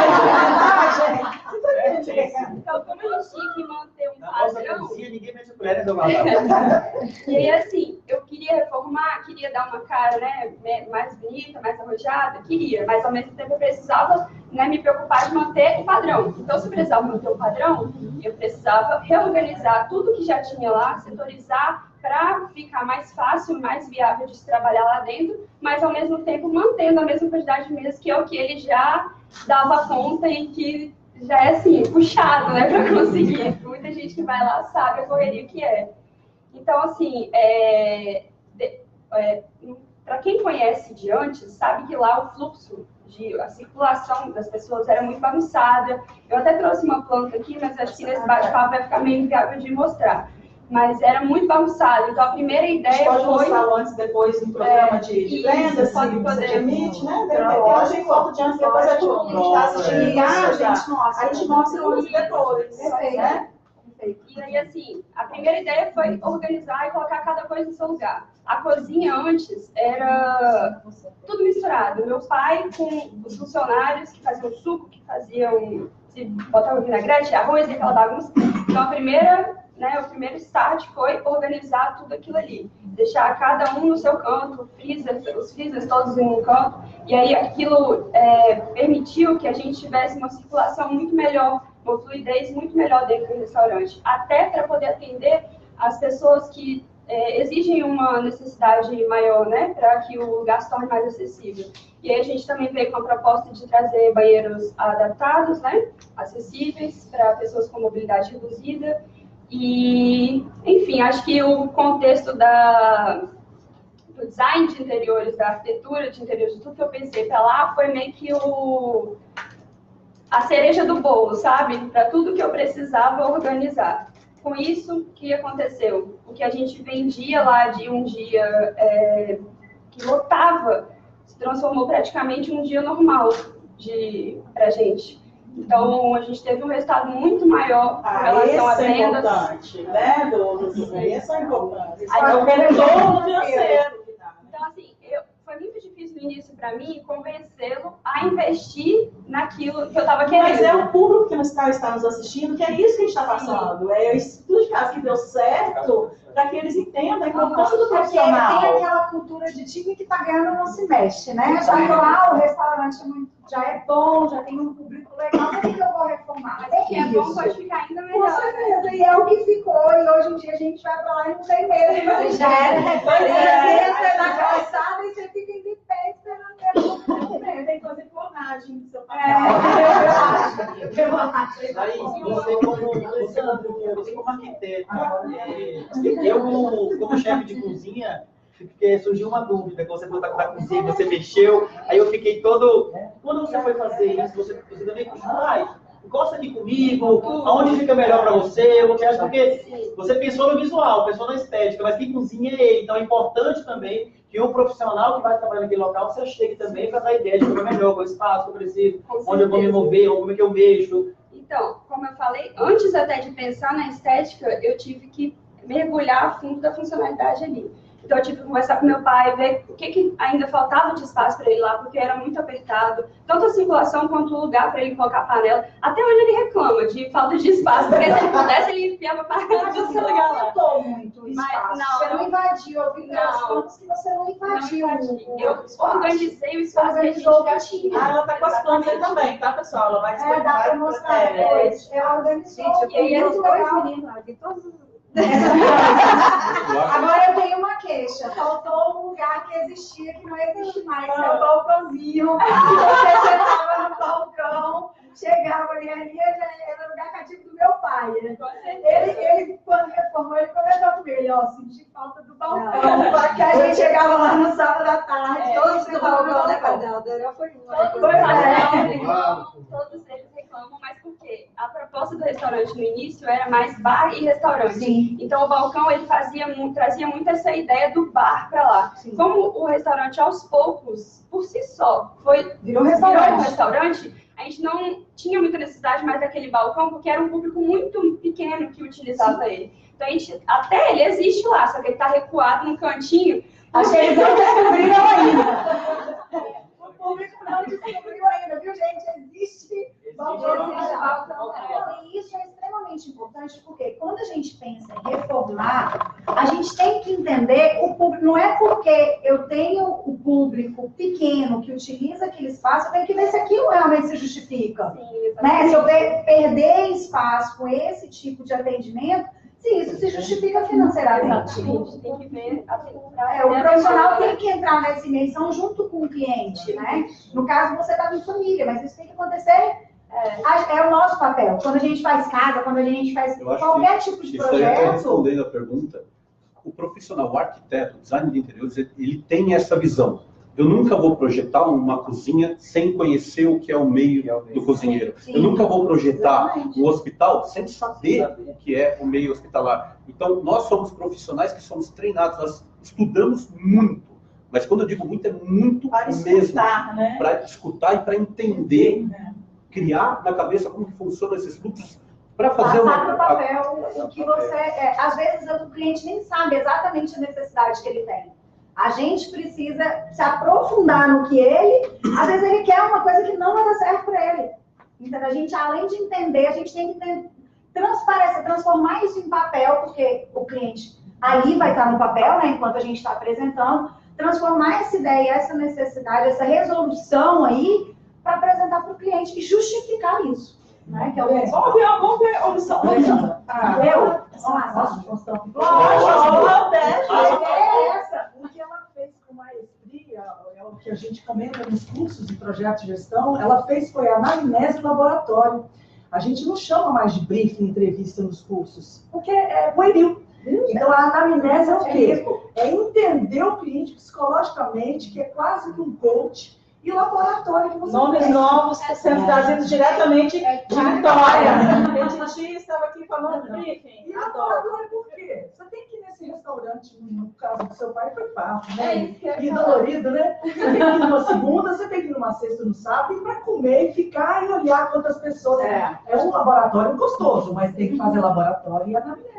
Então, como a gente tinha que manter um
Na nossa
padrão...
cozinha, ninguém mete a colher, né,
E aí, assim, eu queria
queria reformar, queria dar uma cara, né, mais bonita, mais arrojada, queria, mas ao mesmo tempo eu precisava, né, me preocupar de manter o padrão. Então, se eu precisava manter o padrão, eu precisava reorganizar tudo que já tinha lá, setorizar para ficar mais fácil, mais viável de se trabalhar lá dentro, mas ao mesmo tempo mantendo a mesma quantidade de mesas, que é o que ele já dava conta e que já é assim, puxado, né, para conseguir. Muita gente que vai lá sabe a correria que é. Então, assim, para quem conhece de antes, sabe que lá o fluxo, a circulação das pessoas era muito bagunçada. Eu até trouxe uma planta aqui, mas acho que nesse bate-papo vai ficar meio inviável de mostrar. Mas era muito bagunçado. Então, a primeira ideia
pode
foi...
mostrar antes, depois, no programa de vendas, se você permite, né? Depois tem foto de antes, depois a gente está assistindo em casa, a gente mostra antes e depois. Né?
E aí, assim, a primeira ideia foi organizar e colocar cada coisa no seu lugar. A cozinha antes era tudo misturado. Meu pai com os funcionários que faziam suco, que faziam, se botavam vinagrete, arroz e aquela bagunça. Então, o primeiro start foi organizar tudo aquilo ali. Deixar cada um no seu canto, os freezers todos em um canto. E aí aquilo permitiu que a gente tivesse uma circulação muito melhor, uma fluidez muito melhor dentro do restaurante. Até para poder atender as pessoas que exigem uma necessidade maior, né? Para que o lugar se torne mais acessível. E aí a gente também veio com a proposta de trazer banheiros adaptados, né? Acessíveis para pessoas com mobilidade reduzida. E, enfim, acho que o contexto do design de interiores, da arquitetura de interiores, de tudo que eu pensei para lá, foi meio que a cereja do bolo, sabe? Para tudo que eu precisava organizar. Com isso, o que aconteceu? O que a gente vendia lá de um dia que lotava, se transformou praticamente em um dia normal para a gente. Então, a gente teve um resultado muito maior com relação a vendas.
Isso é importante, né, Isso é importante. Aí eu quero todo financeiro.
Então, assim, foi muito difícil no início para mim convencê-lo a investir naquilo que eu estava querendo.
Mas é o público que está nos assistindo, que é isso que a gente está passando. É o estudo de caso que deu certo, para que eles entendam a importância do profissional.
Tem aquela cultura de time que está ganhando não se mexe, né? Já que lá o restaurante já é bom, já tem um público legal, por que eu vou reformar?
Mas que é bom, pode ficar ainda melhor.
Com certeza, e é o que ficou, e hoje em dia a gente vai para lá e não tem medo, mas já entra na calçada e você fica em pé esperando.
Tem que fazer clonagem do seu
Eu acho.
Aí, você como arquiteto, eu como chefe de cozinha, porque surgiu uma dúvida, quando você foi da cozinha, você mexeu, aí eu fiquei todo... Quando você foi fazer isso, você também gosta de ir comigo, aonde fica melhor para você, porque acho que você pensou no visual, pensou na estética, mas quem cozinha é ele, então é importante também que o profissional que vai trabalhar naquele local, você chegue também para dar ideia de como é melhor, qual espaço que eu preciso, onde eu vou me mover, ou como é que eu mexo.
Então, como eu falei, antes até de pensar na estética, eu tive que mergulhar a fundo da funcionalidade ali. Então, eu tive que conversar com meu pai, ver o que ainda faltava de espaço para ele lá, porque era muito apertado. Tanto a circulação quanto o lugar para ele colocar a panela. Até hoje ele reclama de falta de espaço, porque se ele pudesse, ele enfiava a panela de outro lugar lá.
Não aumentou muito o espaço. Você não invadiu. Eu vi pelas fotos que você não invadiu.
Eu organizei o espaço que a gente já tinha.
Ela está com as plantas aí também, tá, pessoal? Ela vai explicar.
Dá para mostrar depois. Eu organizei.
E aí, esses dois
meninos lá, de todos os... Agora eu tenho uma queixa. Faltou um lugar que existia que não existe mais. É o balcãozinho. Você sentava no balcão, chegava ali, era o lugar cativo do meu pai. Né? Ele, quando reformou, ele comentou comigo, ó, senti falta do balcão. Porque a gente chegava lá no sábado à tarde, todos no balcão.
Todos eles reclamam, mas por quê? A proposta do restaurante no início era mais bar e restaurante.
Sim.
Então o balcão ele trazia muito essa ideia do bar para lá. Sim. Como o restaurante aos poucos, por si só, virou um restaurante, a gente não tinha muita necessidade mais daquele balcão, porque era um público muito pequeno que utilizava ele. Então até ele existe lá, só que ele está recuado num cantinho.
Acho que eles não descobriram ainda. O público não descobriu ainda, viu, gente? Existe balcão. E isso é extremamente importante, porque quando a gente pensa em reformar, A gente tem que entender o público. Não é porque eu tenho o público pequeno que utiliza aquele espaço, eu tenho que ver se aquilo realmente se justifica.
Sim,
Né? Se eu perder espaço com esse tipo de atendimento, se isso se justifica financeiramente.
Tem que ver
O profissional tem que entrar nessa dimensão junto com o cliente, né? No caso, você está em família, mas isso tem que acontecer. É o nosso papel. Quando a gente faz casa, quando a gente faz qualquer tipo de projeto.
Respondendo a pergunta, o profissional, o arquiteto, o designer de interiores, ele tem essa visão. Eu nunca vou projetar uma cozinha sem conhecer o que é o meio do cozinheiro.
Sim.
Eu nunca vou projetar um hospital sem saber o que é o meio hospitalar. Então, nós somos profissionais que somos treinados, nós estudamos muito. Mas quando eu digo muito, é muito mesmo.
Né?
Para escutar e para entender, criar na cabeça como que funcionam esses fluxos, para fazer
passar para o papel o que você... às vezes o cliente nem sabe exatamente a necessidade que ele tem. A gente precisa se aprofundar no que ele... Às vezes ele quer uma coisa que não vai dar certo para ele. Então, a gente, além de entender, a gente tem que transformar isso em papel, porque o cliente ali vai estar no papel, né, enquanto a gente está apresentando, transformar essa ideia, essa necessidade, essa resolução aí, para apresentar para o cliente e justificar isso. Né, que é o
Vamos ver a opção.
Vamos lá,
O que ela fez com maestria, é o que a gente comenta nos cursos de projeto de gestão, ela fez foi a anamnese do laboratório. A gente não chama mais de briefing, entrevista nos cursos, porque é pueril. Então, a anamnese é o quê? É entender o cliente psicologicamente, que é quase que um coach, e o laboratório que você
Nomes
tem.
novos sendo trazidos diretamente de Vitória. Titi estava aqui falando do briefing.
E laboratório por quê? Você tem que ir nesse restaurante, no caso do seu pai, foi fácil, né? E dolorido, né? Você tem que ir numa segunda, você tem que ir numa sexta, no sábado, e para comer e ficar e olhar quantas pessoas. É um laboratório gostoso, mas tem que fazer laboratório e anamnese.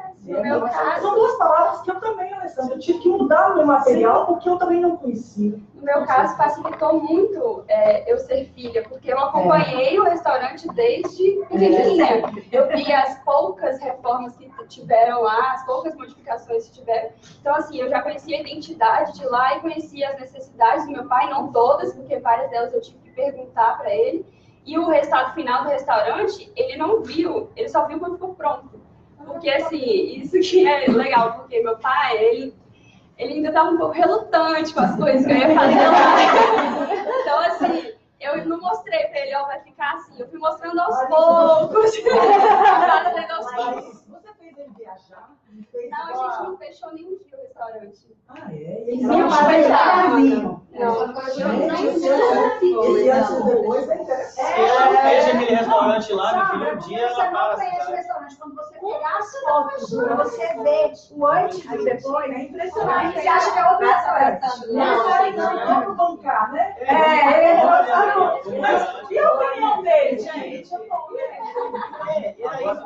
São duas palavras que eu também, Alessandra, eu tive que mudar o meu material porque eu também não conhecia.
No meu caso, facilitou muito eu ser filha, porque eu acompanhei o restaurante desde pequenininha. Eu vi as poucas reformas que tiveram lá, as poucas modificações que tiveram. Então, assim, eu já conhecia a identidade de lá e conhecia as necessidades do meu pai, não todas, porque várias delas eu tive que perguntar para ele. E o resultado final do restaurante, ele não viu, ele só viu quando ficou pronto. Porque, assim, isso que é legal, porque meu pai, ele ainda estava um pouco relutante com as coisas que eu ia fazer lá. Então, assim, eu não mostrei para ele, ó, vai ficar assim. Eu fui mostrando aos poucos. Cada negocinho.
Você fez ele viajar?
Não, a gente não fechou nenhum dia o restaurante.
Ah, é?
Sim, devagarzinho.
Ela fecha aquele restaurante lá, no primeiro dia, ela para.
Você não conhece o restaurante. Quando você pegar as fotos, quando você vê o antes e o depois, é impressionante. Você acha que é outro restaurante.
Não, vamos bancar, né?
Mas e a opinião dele, gente?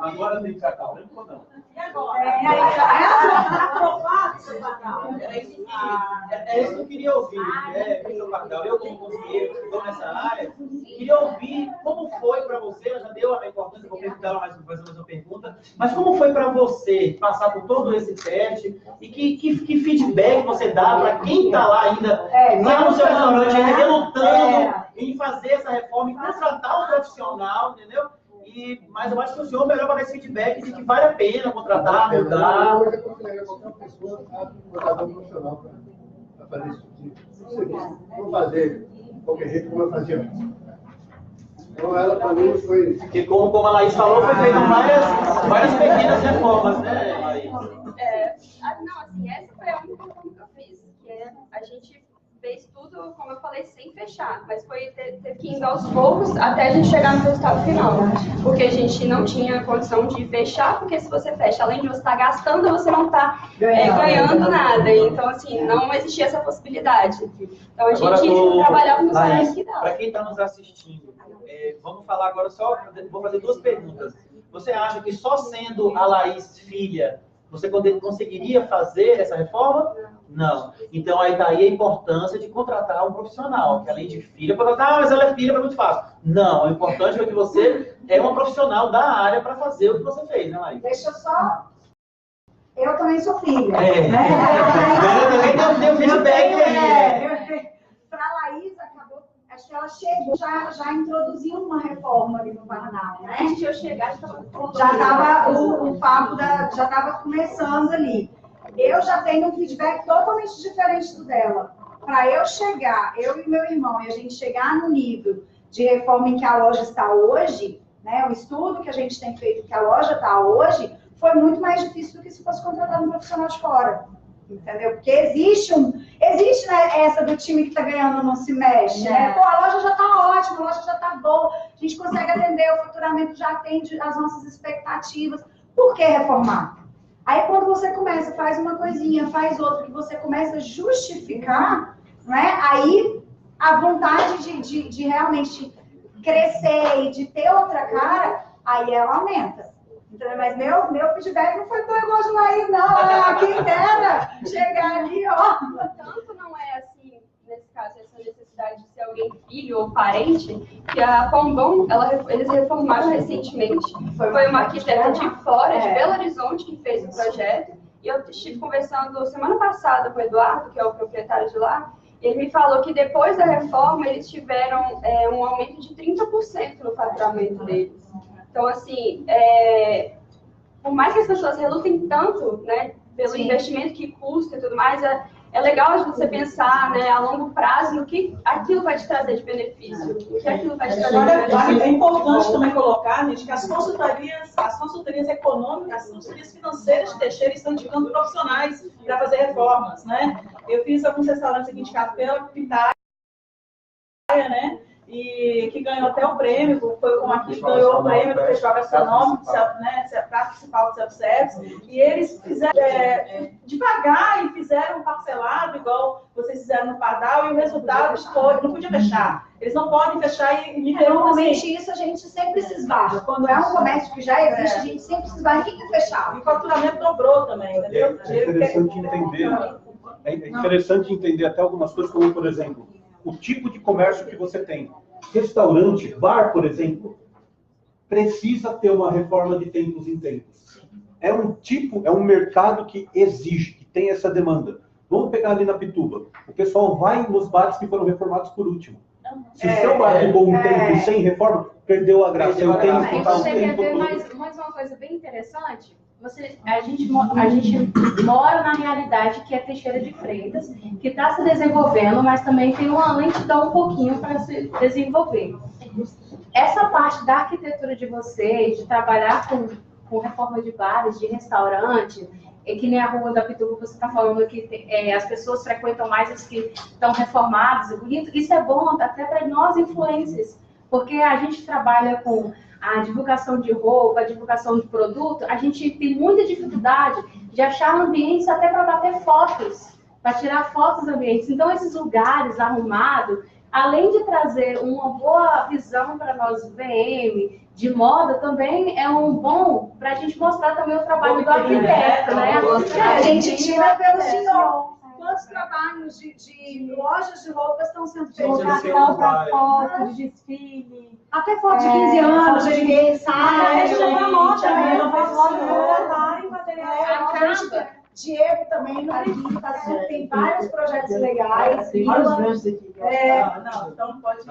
Agora tem cartão branco ou não?
E agora?
É isso que eu queria ouvir. Vitor Pardal, eu como conselheiro, que estou nessa área, queria ouvir como foi para você, ela já deu a importância, vou perguntar mais uma pergunta, mas como foi para você passar por todo esse teste e que feedback você dá para quem está lá ainda, lá no seu restaurante, ainda relutando em fazer essa reforma, em contratar um profissional, entendeu? Mas eu acho que o senhor melhor para dar esse feedback de que vale a pena contratar, mudar.
Eu aconselharia qualquer pessoa a contratar um profissional para fazer esse tipo de serviço. Não fazer de qualquer jeito como eu fazia antes. Então, ela para mim foi.
Porque, como a Laís falou, foi feito várias pequenas reformas, né, Laís?
Não, assim, essa foi a única reforma que eu fiz. Que a gente fez tudo, como eu falei, sem fechar, mas teve que ir aos poucos até a gente chegar no resultado final. Porque a gente não tinha condição de fechar, porque se você fecha, além de você estar gastando, você não está ganhando nada. Então, assim, não existia essa possibilidade. Então, a gente trabalhava nos horários que dava.
Para quem está nos assistindo, vamos falar agora só, vou fazer duas perguntas. Você acha que só sendo a Laís filha, você conseguiria fazer essa reforma? Não. Então, aí daí a importância de contratar um profissional, que além de filha, contratar, mas ela é filha, é muito fácil. Não, o importante é que você é uma profissional da área para fazer o que você fez, né, Laís?
Deixa eu só Eu também sou filha.
Eu também deu feedback aí.
Para a Laís, acabou, acho que ela chegou, já introduziu uma reforma ali no Paraná, né?
Antes de eu chegar,
O papo já estava começando ali. Eu já tenho um feedback totalmente diferente do dela. Para eu chegar, eu e meu irmão, e a gente chegar no nível de reforma em que a loja está hoje, né, o estudo que a gente tem feito que a loja está hoje, foi muito mais difícil do que se fosse contratar um profissional de fora. Entendeu? Porque existe né, essa do time que está ganhando não se mexe, né? Pô, a loja já está ótima, a loja já está boa, a gente consegue atender, o faturamento já atende as nossas expectativas. Por que reformar? Aí quando você começa, faz uma coisinha, faz outra, que você começa a justificar, né? Aí a vontade de realmente crescer e de ter outra cara, aí ela aumenta. Entendeu? Mas meu feedback não foi tão igual de Laís, não. Quem dera chegar ali, ó.
Tanto não é assim, nesse caso, essa necessidade de ser alguém filho ou parente, que a Pombom, eles reformaram recentemente. Foi uma arquiteta de fora, de Belo Horizonte, que fez o projeto. E eu estive conversando semana passada com o Eduardo, que é o proprietário de lá. Ele me falou que depois da reforma, eles tiveram um aumento de 30% no faturamento deles. Então, assim, por mais que as pessoas relutem tanto, né, pelo investimento que custa e tudo mais, é legal você pensar, né, a longo prazo no que aquilo vai te trazer de benefício. O que aquilo vai te trazer de benefício.
É importante também colocar, gente, que as consultorias econômicas, as consultorias financeiras de Teixeira estão indicando profissionais para fazer reformas, né? Eu fiz alguns restaurantes aqui indicados pela Pitaia, né? E que ganhou até o prêmio, foi como aqui, ganhou o prêmio do Festival Gastronômico, né, prato principal do self-service, e eles fizeram devagar e fizeram parcelado, igual vocês fizeram no Pardal, e o resultado foi, não podia fechar. Eles não podem fechar e me perguntam
normalmente
assim,
isso a gente sempre se esbarra. Quando é um comércio que já existe, a gente sempre se esbarra. Quem quer fechar?
E o faturamento dobrou também, entendeu?
É interessante entender até algumas coisas, como, por exemplo, o tipo de comércio que você tem. Restaurante, bar, por exemplo, precisa ter uma reforma de tempos em tempos. É um mercado que exige, que tem essa demanda. Vamos pegar ali na Pituba. O pessoal vai nos bares que foram reformados por último. Se o seu bar ficou um tempo sem reforma, perdeu a graça. Eu tenho que ficar um
Você quer
tempo
ver
todo.
mais uma coisa bem interessante? A gente mora na realidade que é Teixeira de Freitas, que está se desenvolvendo, mas também tem uma lentidão um pouquinho para se desenvolver. Essa parte da arquitetura de vocês, de trabalhar com reforma de bares, de restaurante, que nem a Rua da Pituba, você está falando que as pessoas frequentam mais as que estão reformadas e bonito. Isso é bom até para nós influencers, porque a gente trabalha com a divulgação de roupa, a divulgação de produto, a gente tem muita dificuldade de achar ambientes até para bater fotos, para tirar fotos dos ambientes. Então, esses lugares arrumados, além de trazer uma boa visão para nós VM, de moda, também é um bom para a gente mostrar também o trabalho do arquiteto, né?
A gente tira pelo senhor. Quantos trabalhos de lojas de roupas estão sendo feitos?
foto de desfile.
Até foto de 15 anos, de aniversário. Diego também no Rio, tem vários projetos legais.
Vários grandes aqui.
Então pode.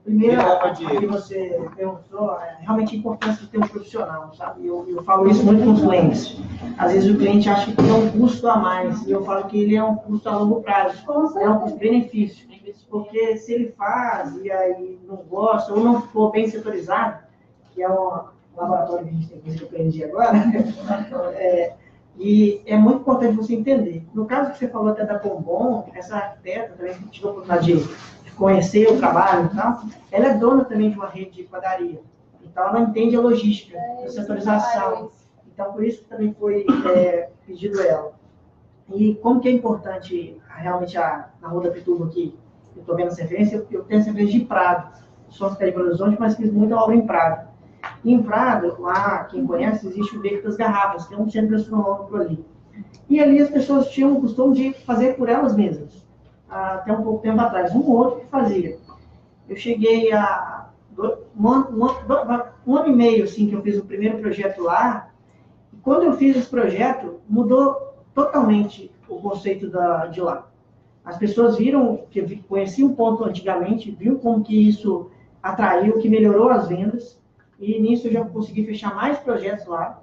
Primeiro, que você perguntou, realmente a importância de ter um profissional, sabe? Eu falo isso muito com os clientes. Às vezes o cliente acha que tem um custo a mais, e eu falo que ele é um custo a longo prazo, é um custo-benefício. Porque se ele faz e aí não gosta, ou não for bem setorizado, que é um laboratório que a gente tem que aprendi agora, e é muito importante você entender. No caso que você falou até da Pombom, essa arquiteta também tive a oportunidade de conhecer o trabalho e tal, ela é dona também de uma rede de padaria. Então, ela entende a logística, a setorização. Então, por isso que também foi pedido ela. E como que é importante realmente na Rua da Pituba aqui, eu estou vendo essa referência, eu tenho essa referência de Prado. Sou arquiteto de Belo Horizonte, mas fiz muita obra em Prado. E em Prado, lá, quem conhece, existe o Beco das Garrafas, que é um centro gastronômico ali. E ali as pessoas tinham o costume de fazer por elas mesmas. Até um pouco tempo atrás, um ou outro que fazia. Eu cheguei um ano e meio, assim, que eu fiz o primeiro projeto lá, Quando eu fiz esse projeto, mudou totalmente o conceito de lá. As pessoas viram, que conheciam o ponto antigamente, viu como que isso atraiu, que melhorou as vendas, e nisso eu já consegui fechar mais projetos lá.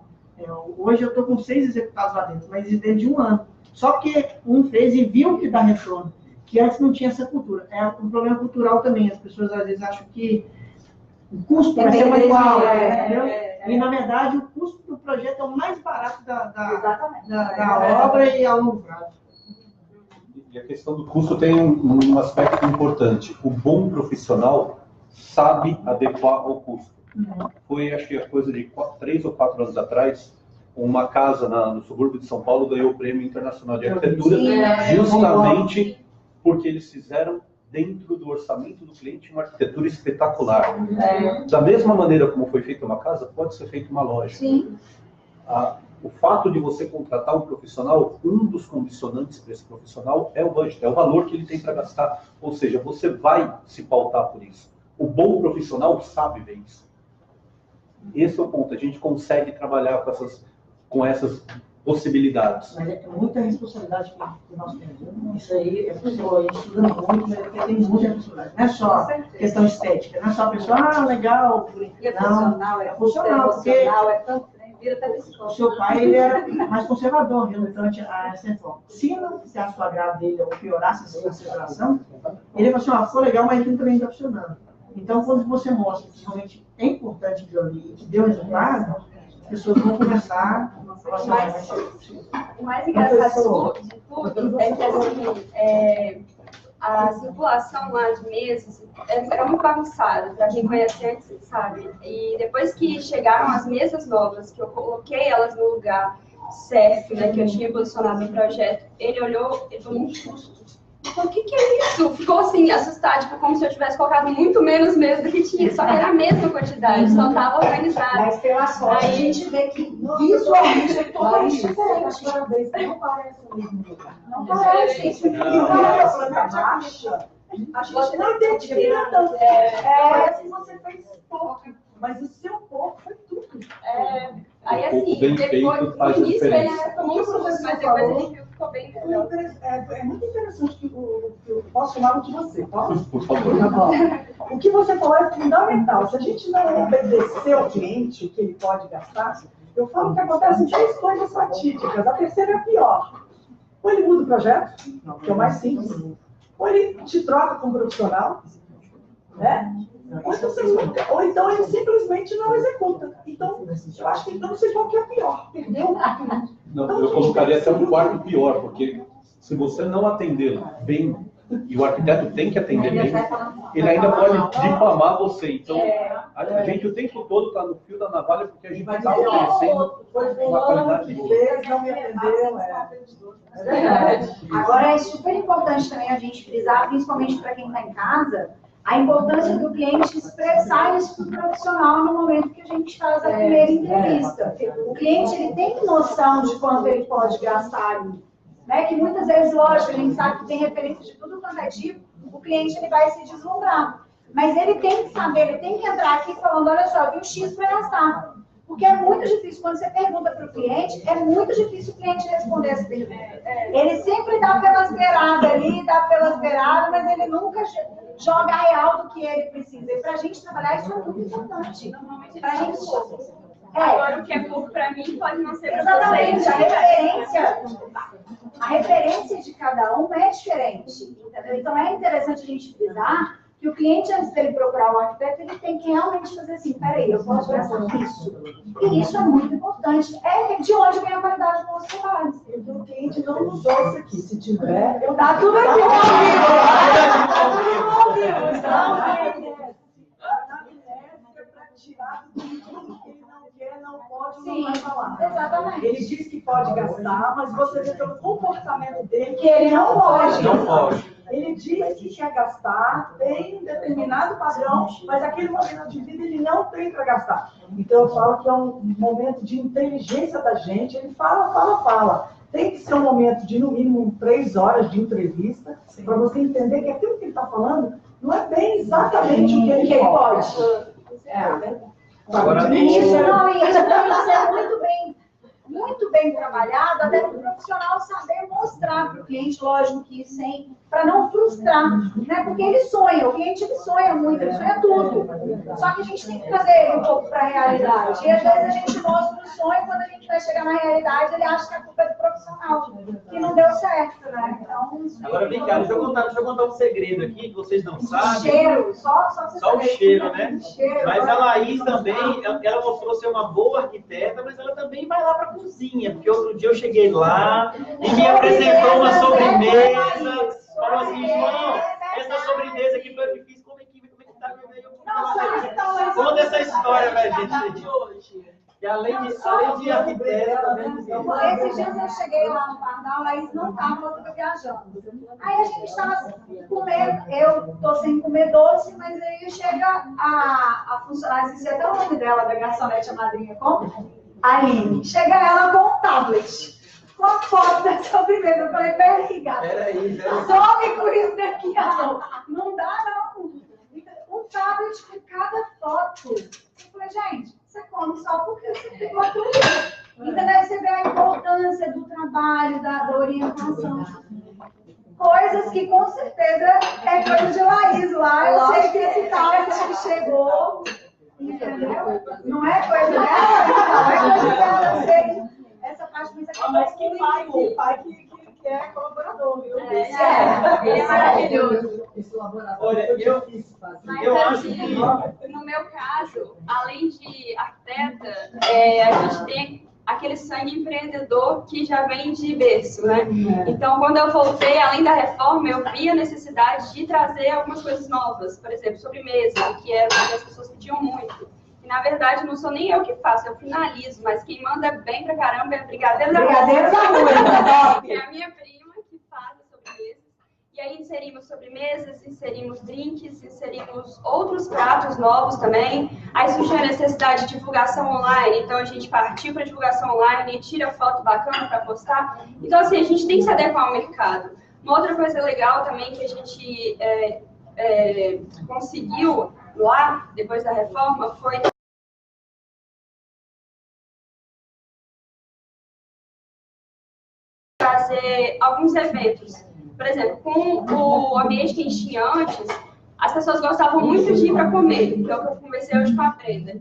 Hoje eu estou com 6 executados lá dentro, mas dentro de um ano. Só porque um fez e viu que dá retorno, que antes não tinha essa cultura. É um problema cultural também, as pessoas às vezes acham que o custo vai ser igual, entendeu? E na verdade o custo do projeto é o mais barato da obra e a longo prazo.
E a questão do custo tem um aspecto importante. O bom profissional sabe adequar ao custo. Foi, acho que a coisa de 3 ou 4 anos atrás, uma casa no subúrbio de São Paulo ganhou o Prêmio Internacional de Arquitetura, justamente porque eles fizeram, dentro do orçamento do cliente, uma arquitetura espetacular. Da mesma maneira como foi feita uma casa, pode ser feita uma loja.
Sim.
O fato de você contratar um profissional, um dos condicionantes para esse profissional é o budget, é o valor que ele tem para gastar. Ou seja, você vai se pautar por isso. O bom profissional sabe ver isso. Esse é o ponto. A gente consegue trabalhar com essas possibilidades.
Mas é muita responsabilidade que nós temos. Isso aí, a pessoa estudando muito, mas tem muita responsabilidade. Não é só questão estética, não é só a pessoa, legal.
E é funcional,
é funcional, porque
é tanto, vira até
o seu pai ele era mais conservador, relutante a essa reforma. Se não fizesse o agrado dele ou piorasse essa consideração, ele ia falar assim, ficou legal, mas aquilo também está funcionando. Então, quando você mostra que realmente é importante aquilo ali, que deu resultado, as pessoas vão começar a falar assim,
O mais engraçado de tudo é que assim, a circulação lá de mesas era muito bagunçada, para quem conhece antes sabe. E depois que chegaram as mesas novas, que eu coloquei elas no lugar certo, né, que eu tinha posicionado no projeto, ele olhou e falou, um susto. O que é isso? Ficou assim, assustado, tipo, como se eu tivesse colocado muito menos mesmo do que tinha, só que era a mesma quantidade, só estava organizado.
Mas pela sorte, a gente vê que visualmente é totalmente diferente. Parabéns, não parece o mesmo lugar. Não parece.
E a planta baixa, a gente não identifica tanto.
Parece que você fez pouco, mas o seu corpo foi tudo.
Aí assim, depois, no início ele era como um susto, mas depois ele viu que ficou bem melhor.
É muito interessante que eu posso chamar de você, posso?
Por favor.
Tá bom. O que você falou é fundamental. Se a gente não obedecer ao cliente o que ele pode gastar, eu falo que acontecem 3 coisas fatídicas. A terceira é a pior. Ou ele muda o projeto, que é o mais simples, ou ele te troca com um profissional, né? Ou então ele simplesmente não executa. Então, eu acho que não sei qual que é pior. Perdeu?
Não, eu colocaria até um quarto pior, porque se você não atendê-lo bem, e o arquiteto tem que atender bem, ele ainda pode difamar você. Então, a gente o tempo todo está no fio da navalha, porque a gente está oferecendo uma qualidade boa.
Não me atendeu,
É verdade. Agora, é super importante também a gente frisar, principalmente para quem está em casa, a importância do cliente expressar isso para o profissional no momento que a gente faz a primeira entrevista. O cliente ele tem noção de quanto ele pode gastar ali. Né? Que muitas vezes, lógico, a gente sabe que tem referência de tudo quanto é tipo, o cliente ele vai se deslumbrar. Mas ele tem que saber, ele tem que entrar aqui falando, olha só, eu vi o X para gastar. Porque é muito difícil, quando você pergunta para o cliente, é muito difícil o cliente responder essa pergunta. Ele sempre dá pelas beiradas ali, mas ele nunca joga a real do que ele precisa. E para a gente trabalhar, isso é muito importante. Pra gente...
Agora, o que é pouco para mim pode não ser para você.
Exatamente, a referência de cada um é diferente. Entendeu? Então, é interessante a gente frisar que o cliente, antes dele procurar o arquiteto, ele tem que realmente fazer assim, peraí, eu posso gastar isso? E isso é muito importante. É de onde vem a qualidade do nosso trabalho.
Então, o cliente não nos ouça aqui. Se tiver, eu
Tá tudo aqui no ao vivo.
tirar do que ele não quer, não pode,
Sim,
não vai falar.
exatamente.
Ele diz que pode gastar, mas você vê pelo comportamento dele
Que ele não pode.
Não pode.
Ele diz que quer gastar, tem um determinado padrão, mas aquele momento de vida ele não tem para gastar. Então eu falo que é um momento de inteligência da gente, ele fala. Tem que ser um momento de, no mínimo, 3 horas de entrevista, para você entender que aquilo que ele está falando não é bem exatamente o que ele pode.
Agora, isso não, e isso tem que ser muito bem muito bem trabalhado, até para o profissional saber mostrar para o cliente, lógico que sem, para não frustrar, né? Porque ele sonha, o cliente ele sonha muito, ele sonha tudo. Só que a gente tem que trazer ele um pouco para a realidade. E às vezes a gente mostra o sonho, quando a gente vai chegar na realidade, ele acha que a culpa é do profissional, que não deu certo, né? Então,
agora vem cá, deixa eu contar um segredo aqui que vocês não sabem.
Cheiro, só
o cheiro, né?
Cheiro,
mas a Laís também, ela mostrou ser uma boa arquiteta, mas ela também vai lá para a cozinha, porque outro dia eu cheguei lá e me apresentou uma sobremesa, falou assim, João, essa sobremesa aqui foi difícil, como é que tá? Conta essa história pra gente hoje. E além de arquiteta,
esses dias eu cheguei lá no Pardal, a Laís não estava, ela estava viajando. Aí a gente estava comendo, eu estou sem comer doce, mas aí chega a funcionária, esqueci até o nome dela, da garçonete, a madrinha, como? Aline. Chega ela com um tablet, com a foto da sobremesa. Eu falei, peraí, gata.
Peraí.
Some com isso daqui, não dá, não. Um tablet com cada foto. Eu falei, gente, você come só porque você tem uma tudo. Então, daí você vê a importância do trabalho, da orientação. Coisas que, com certeza, é coisa de Laís lá. Eu sei que esse tablet que chegou, entendeu? Não é coisa dela, não é coisa dela. Eu sei essa parte, mas é
que pai que é colaborador, viu?
Ele é maravilhoso.
Esse laboratório.
Olha, eu acho que...
No meu caso, além de arquiteta, a gente tem aquele sangue empreendedor que já vem de berço, né? Então, quando eu voltei, além da reforma, eu vi a necessidade de trazer algumas coisas novas. Por exemplo, sobremesa, que era o que as pessoas pediam muito. E, na verdade, não sou nem eu que faço, eu finalizo, mas quem manda bem pra caramba é a Brigadeiro da Rua. Que é a minha prima que faz as sobremesas. E aí inserimos sobremesas, inserimos drinks, inserimos outros pratos novos também. Aí surgiu a necessidade de divulgação online, então a gente partiu para divulgação online, tira foto bacana para postar. Então, assim, a gente tem que se adequar ao mercado. Uma outra coisa legal também que a gente conseguiu lá, depois da reforma, foi fazer alguns eventos. Por exemplo, com o ambiente que a gente tinha antes, as pessoas gostavam muito de ir para comer. Então, eu conversei hoje com a Brenda,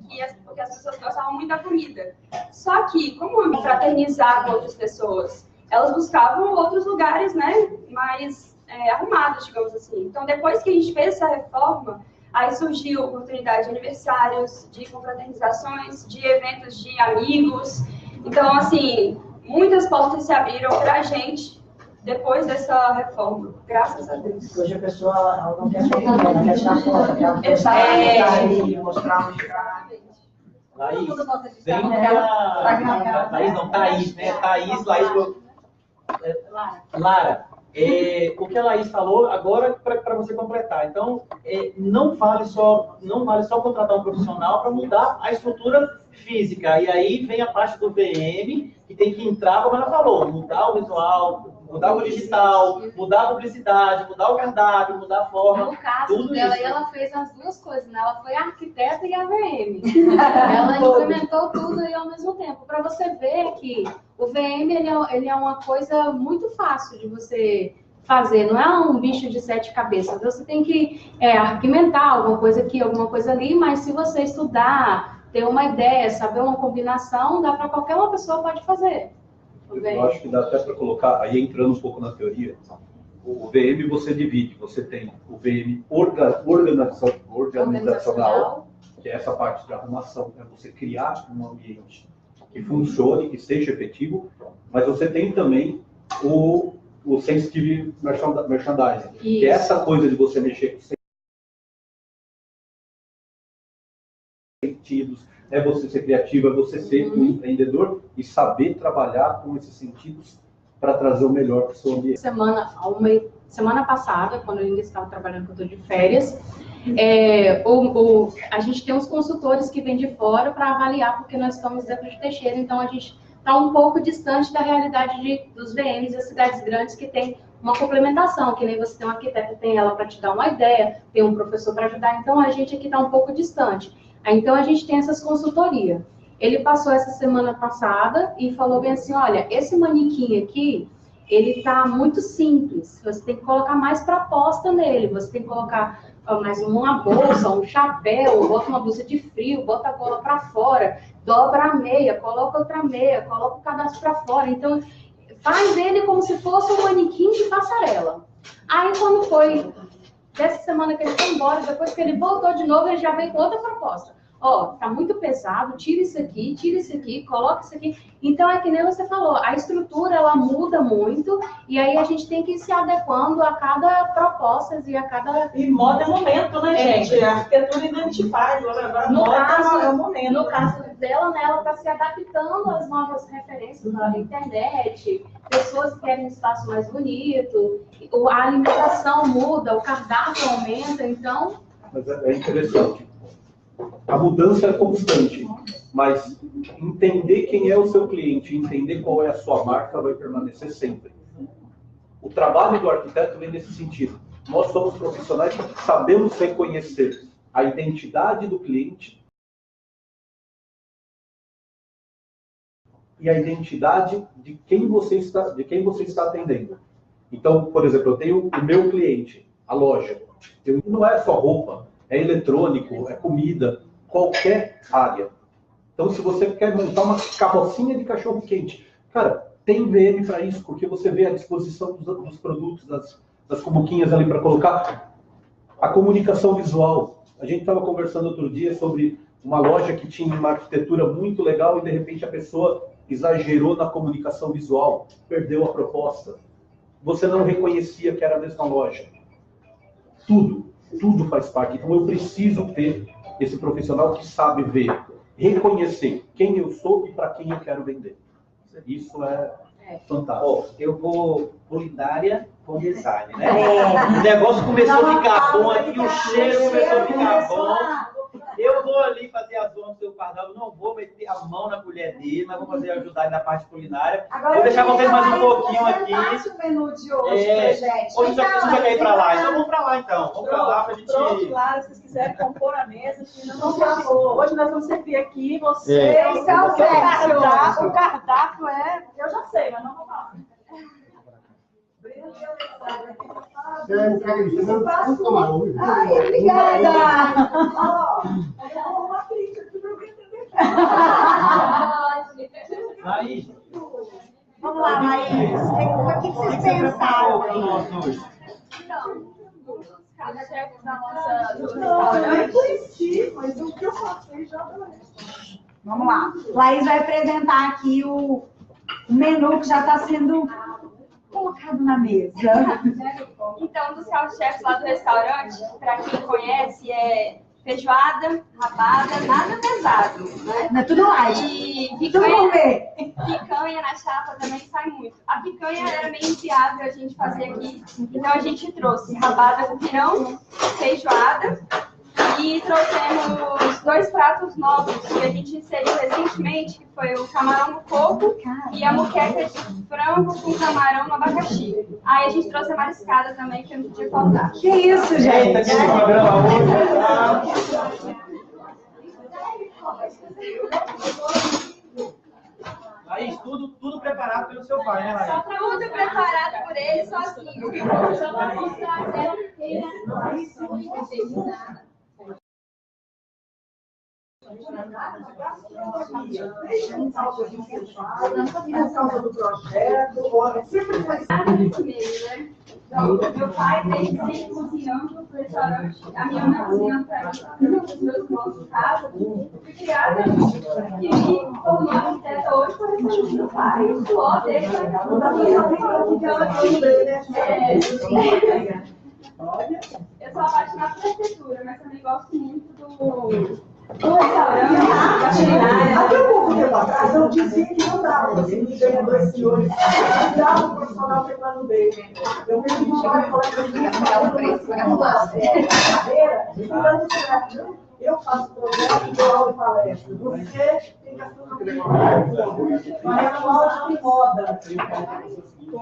porque as pessoas gostavam muito da comida. Só que, como fraternizar com outras pessoas, elas buscavam outros lugares, né, mais arrumados, digamos assim. Então, depois que a gente fez essa reforma, aí surgiu a oportunidade de aniversários, de confraternizações, de eventos de amigos. Então, assim, muitas portas se abriram para a gente depois dessa reforma, graças a Deus.
Hoje a pessoa ela não quer sair, ela quer tirar foto, ela quer sair, mostrar onde está.
Laís, vem cá. Laís não, Thaís, né? Thaís, Laís. Lara, o que a Laís falou, agora para você completar. Então, não vale só contratar um profissional para mudar a estrutura física. E aí vem a parte do VM, que tem que entrar, como ela falou, mudar o visual, mudar o digital, mudar a publicidade, mudar o cardápio, mudar a forma.
No caso
tudo
dela,
isso.
ela fez as duas coisas, né? Ela foi arquiteta e AVM. Ela implementou tudo aí ao mesmo tempo. Para você ver que o VM ele é uma coisa muito fácil de você fazer, não é um bicho de 7 cabeças. Você tem que argumentar alguma coisa aqui, alguma coisa ali, mas se você estudar, ter uma ideia, saber uma combinação, dá para qualquer uma pessoa pode fazer.
Eu acho que dá até para colocar, aí entrando um pouco na teoria, o VM você divide, você tem o VM organizacional, que é essa parte de arrumação, é você criar um ambiente que funcione, que seja efetivo, mas você tem também o sensitive merchandising, que é essa coisa de você mexer com sentidos, é você ser criativo, é você ser um empreendedor e saber trabalhar com esses sentidos para trazer o melhor para o seu ambiente.
Semana passada, quando eu ainda estava trabalhando, que eu estou de férias, a gente tem uns consultores que vêm de fora para avaliar, porque nós estamos dentro de Teixeira, então a gente está um pouco distante da realidade dos VMs das cidades grandes que tem uma complementação, que nem você tem uma arquiteta, tem ela para te dar uma ideia, tem um professor para ajudar, então a gente aqui está um pouco distante. Então a gente tem essas consultorias. Ele passou essa semana passada e falou bem assim, olha, esse manequim aqui, ele tá muito simples, você tem que colocar mais proposta nele, você tem que colocar mais uma bolsa, um chapéu, bota uma blusa de frio, bota a gola para fora, dobra a meia, coloca outra meia, coloca o cadastro para fora. Então, faz ele como se fosse um manequim de passarela. Aí, quando foi dessa semana que ele foi embora, depois que ele voltou de novo, ele já veio com outra proposta. Ó, tá muito pesado, tira isso aqui, coloca isso aqui. Então, é que nem você falou, a estrutura, ela muda muito, e aí a gente tem que ir se adequando a cada proposta e a cada...
E moda é momento, né, gente? A arquitetura identifaz, agora
no
moda
caso,
é o momento.
No caso dela, né, ela está se adaptando às novas referências da internet, pessoas que querem um espaço mais bonito, a alimentação muda, o cardápio aumenta, então...
Mas é interessante. A mudança é constante, mas entender quem é o seu cliente, entender qual é a sua marca vai permanecer sempre. O trabalho do arquiteto vem nesse sentido. Nós somos profissionais que sabemos reconhecer a identidade do cliente e a identidade de quem você está atendendo. Então, por exemplo, eu tenho o meu cliente, a loja. Não é só roupa, é eletrônico, é comida, qualquer área. Então, se você quer montar uma carrocinha de cachorro-quente, cara, tem VM para isso, porque você vê a disposição dos produtos, das cumbuquinhas ali para colocar. A comunicação visual. A gente estava conversando outro dia sobre uma loja que tinha uma arquitetura muito legal e, de repente, a pessoa exagerou na comunicação visual, perdeu a proposta. Você não reconhecia que era a mesma loja. Tudo faz parte. Então, eu preciso ter esse profissional que sabe ver, reconhecer quem eu sou e para quem eu quero vender. Isso é fantástico.
Ó, eu vou culinária com design, né? O negócio começou a ficar bom aqui, o cheiro começou a ficar bom. Eu vou ali fazer a zona do seu cardápio, não vou meter a mão na colher dele, mas vou fazer ajudar ele na parte culinária.
Agora,
vou deixar vocês mais um pouquinho aqui.
O menu de hoje, pra gente.
Hoje já quer ir pra lá, então vamos pra lá então. Vamos pra lá pra gente.
Pronto, claro, se vocês quiserem compor a mesa, hoje nós vamos servir aqui, você.
Então,
o cardápio é. Eu já sei, mas não vou falar.
Ai, obrigada!
Laís.
Vamos lá, Laís. O que vocês pensaram?
Então, cada chefe da nossa do
Não, eu nem
restaurante.
conheci, mas o que eu passei já não é.
Vamos lá. Laís vai apresentar aqui o menu que já está sendo colocado na mesa.
Então, um dos carros-chefes lá do restaurante, para quem conhece, é feijoada, rabada, nada pesado, né?
Não é tudo light.
E
Tudo vamos ver.
picanha na chapa também sai muito. A picanha era meio inviável a gente fazer aqui, então a gente trouxe rabada com pirão, feijoada, e trouxemos 2 pratos novos que a gente inseriu recentemente, que foi o camarão no coco e a moqueca de frango com camarão no abacaxi. Aí a gente trouxe a mariscada também, que não podia faltar.
Que isso, gente?
Eita, que programa hoje. Laís, tudo preparado pelo seu pai, né, Laís?
Tudo preparado por ele, sozinho. Só para mostrar a tela inteira.
Por causa do projeto, olha, sempre faz.
Meu pai desde sempre cozinhando pro restaurante, a minha mãe cozinhando para mim, os meus irmãos em casa. Fui criada e me formando arquiteta hoje por restaurante do pai. O suor dele vai ficar tudo então, assim, eu sou apaixonada por arquitetura, mas também gosto muito do restaurante, da culinária.
Até um pouco tempo atrás, eu dizia que não dava, você me ganha 2 senhores, não dava o profissional preparando bem. Eu mesmo não estava falando que eu faço projeto e dou aula e palestra. Você tem que assumir manual de moda.
Eu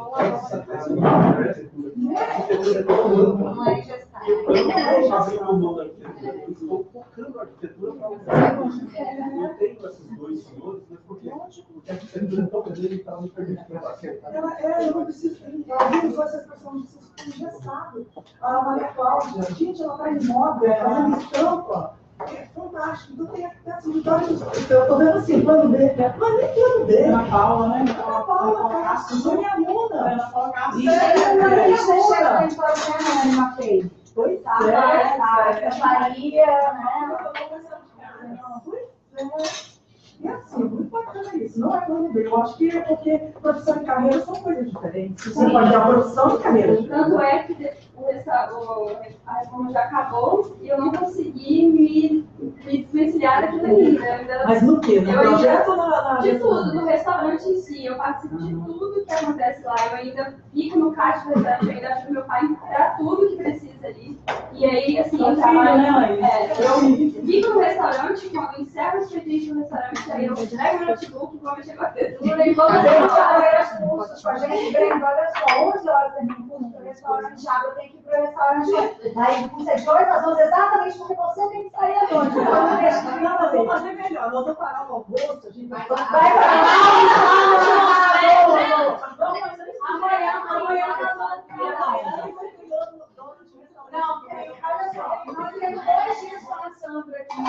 estou focando a arquitetura para usar. Eu tenho esses 2 senhores
Eu não preciso. Às vezes essas pessoas já sabem. A Maria Cláudia, gente, ela está em moda, fazendo estampa. É fantástico. Então tem essa unidade. Eu estou vendo assim, plano B. Mas nem plano B.
Ana Paula, né?
Ana Paula, cara. Foi minha aluna.
Ana Paula
Isso aí, você chega a gente pode ser a Anima fez.
Pois
Tá, a Maria, né?
E assim, muito bacana isso. Não é plano B. Eu acho que é porque profissão e carreira são coisas diferentes. Você pode ter a profissão e carreira.
Tanto é que a reforma já acabou e eu não consegui me desvencilhar daquilo ali, né?
Mas no quê? No
Eu
projeto ou
de tudo, no restaurante em si. Eu participo de tudo que acontece lá. Eu ainda fico no caixa do restaurante, eu ainda ajudo meu pai para tudo que precisa ali. E aí, assim, eu trabalho. Eu fico no restaurante, quando eu encerro o expediente no restaurante, aí eu pego o notebook e vou mexer com a tesoura e vou
A gente
fazer
vai os cursos com a gente, Brenda, olha só, 11 horas tem um curso no restaurante, Thiago, eu tenho que ir para o restaurante. Aí o curso é de 2 às 11, exatamente porque você tem que sair à noite. Então, não deixa de
Não, mas vamos fazer melhor. Nós vamos parar o almoço, a gente vai
Amanhã nós vamos trabalhar. Não, olha só, nós temos 2 dias com a Sandra aqui.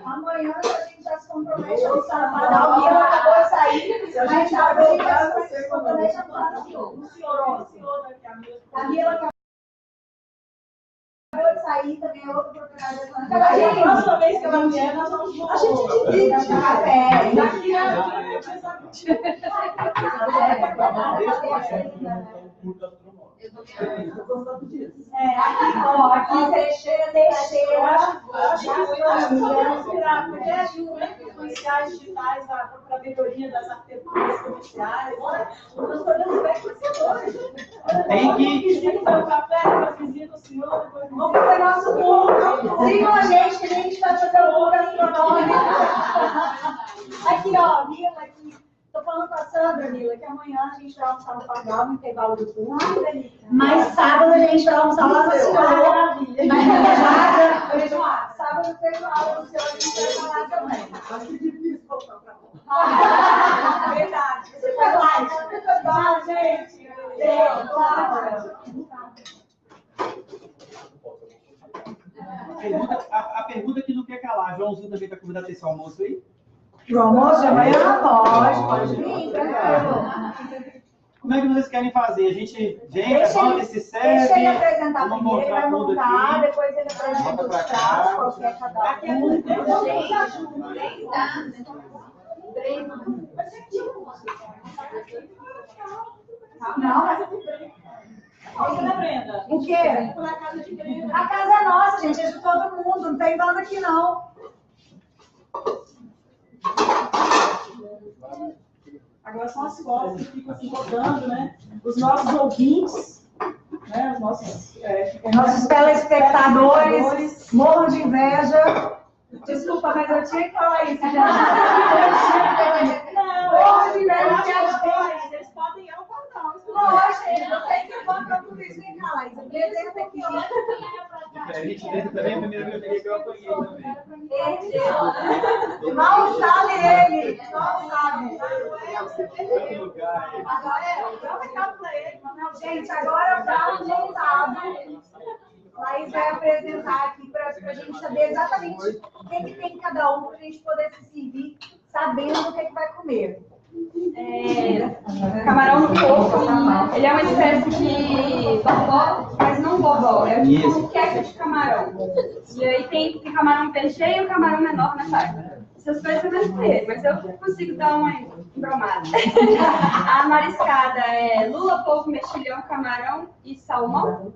Amanhã a gente já se compromete a pagar o Rio, acabou de sair. A gente já se compromete a pagar o Rio. Camila acabou de sair, também é outra oportunidade.
A próxima vez que ela vier, nós vamos.
A gente divide café.
Daqui
Eu tô gostando disso.
Aqui Teixeira.
Eu acho que instrumentos comerciais digitais para a melhoria das arquiteturas comerciais. Nós podemos ver crescedores.
Tem que.
Visita o café, depois visita o senhor, depois
Vamos para o nosso tour. Sigam a gente, que a gente vai fazer o tour gastronômico. Aqui, ó, Mila, aqui. Estou falando com a Sandra, Mila, que amanhã a gente vai almoçar no Pardal, no intervalo do curso. Mas sábado a gente vai almoçar lá no Senhor. Sábado, feijoada no Senhor, a gente vai falar também.
Acho que é difícil voltar pra lá.
Verdade. Você foi live. Foi bom, gente.
A pergunta que não quer calar. Joãozinho também está convidado a ter esse almoço aí?
O almoço de amanhã pode vir,
Como é que vocês querem fazer? A gente vem, levanta, se serve.
Deixa ele apresentar
vamos
primeiro, ele vai
mostrar tudo
montar,
aqui.
depois ele apresenta os pratos, qualquer cada Não, mas o quê? A casa é nossa, gente, é de todo mundo, não tem banda aqui não.
Agora são as fotos que ficam assim rodando, né? Os nossos ouvintes, né? Os
Nossos telespectadores morram de inveja. Desculpa, mas eu tinha que falar isso, gente. Morram de inveja.
Eles podem ir ao Pardal.
Lógico, eu sei que vão para tudo isso. Vem cá, Laís. Apresenta aqui.
A gente dentro também, a primeira vez que eu apanhei também.
Mal sabe ele. Mal sabe. Gente, agora para o deitado. Laís vai apresentar aqui para a gente saber exatamente o que tem cada um, para a gente poder se servir sabendo o que vai comer.
Camarão no coco. Ele é uma espécie de bobó, mas não bobó. É tipo um queque de camarão. E aí tem camarão peixe e o camarão menor na chácara. Essas coisas você vai comer, mas eu consigo dar uma embromada. A mariscada é lula, polvo, mexilhão, camarão e salmão.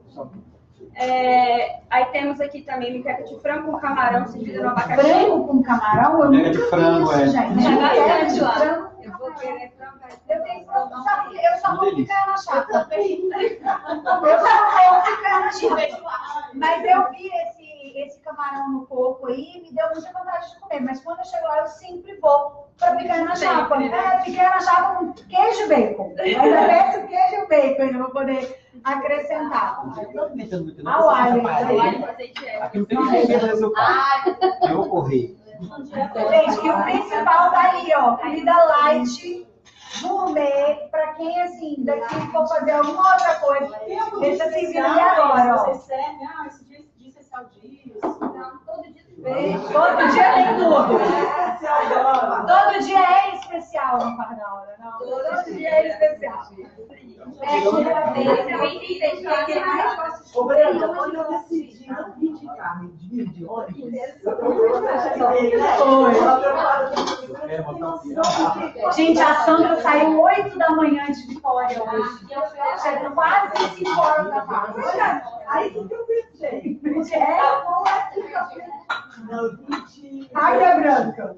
Aí temos aqui também miqueca de frango com camarão servida no abacaxi.
Frango com camarão? Eu
Miqueca
nunca
de frango,
vi isso, gente.
É bastante
De
lá.
frango.
Eu vou querer frango.
Eu tenho frango, sabe? Eu só vou ficar na chapa.
Eu também.
Eu só vou ficar na chapa. Mas eu vi esse camarão no coco aí, me deu muita vontade de comer. Mas quando eu chego lá, eu sempre vou para ficar na chapa. Ficar na chapa com queijo e bacon. Mas eu peço queijo e bacon, ainda vou poder acrescentar. Ao alho.
Aqui não tem ninguém que fazer seu prato. Eu vou correr.
Gente, e o principal tá ali, ó. Comida light. gourmet, para quem, assim, daqui for fazer alguma outra coisa. Deixa se virar agora, ó.
Vocês servem, esse dia especial disso.
Não, todo dia
Todo dia tem tudo. Todo dia é especial no Pardal, né? Não, todo dia é especial.
Ô, Brenda, quando eu decidi não vir de carro, vir de ônibus,
Gente, a Sandra saiu 8 da manhã de Vitória hoje. Chegou quase 5 horas da tarde.
aí que eu pensei. Não, 20.
Águia branca.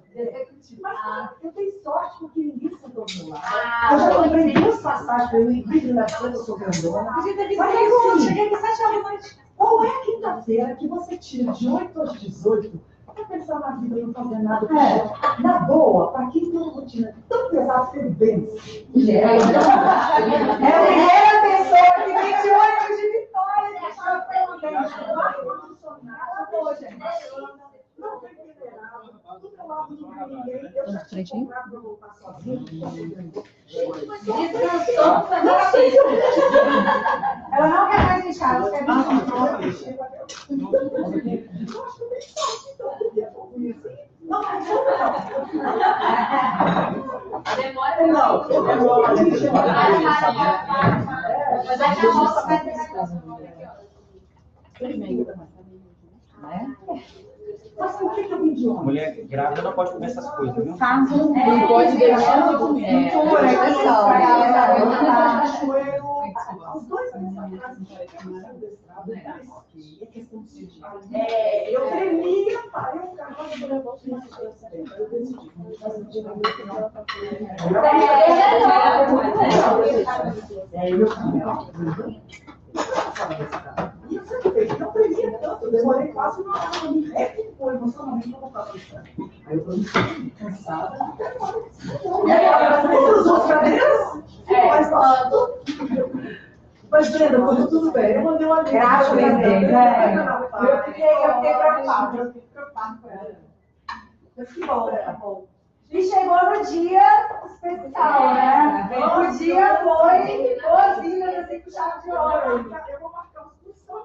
Mas eu tenho sorte porque ninguém sentou do meu lado. Eu já comprei 2 passagens para eu ir vir na frente, eu sou grandona. Mas aí, eu cheguei aqui 7 horas da noite. Qual é a quinta-feira que você tira de 8 às 18 para pensar na vida e não fazer nada? Na boa, para quem tem uma rotina tão pesada, você vence.
É a primeira pessoa que vem de ônibus de Vitória que chama pelo menos.
Não tem mineral, tudo ao lado do ninguém. Eu já tinha comprado para voltar sozinho.
Ela não quer mais deixar, ela quer vir.
Eu acho que eu tenho sorte, então, porque eu vou conhecer. Não,
Demora
não.
Mas aí a moça vai ter
Mas por que eu vim de ônibus?
Mulher grávida não pode comer essas coisas, viu?
Não pode deixar de comer.
Os dois eu tremia, parei o carro e falei, eu decidi. E eu sempre vejo, não tremia tanto, eu demorei quase uma hora para me recompor emocionalmente para voltar para o chão. Aí eu estou cansada, e aí, todos os outros cadeiras, mas falando. Mas, Brenda, quando tudo bem, eu mandei uma ligação.
Graças a Deus, né? Eu fiquei preocupada. Eu fiquei preocupada com ela. Mas que bom, tá bom. E chegou no dia especial, né? O dia foi boazinha, eu sei que chave de hora.
Eu vou marcar uma excursão.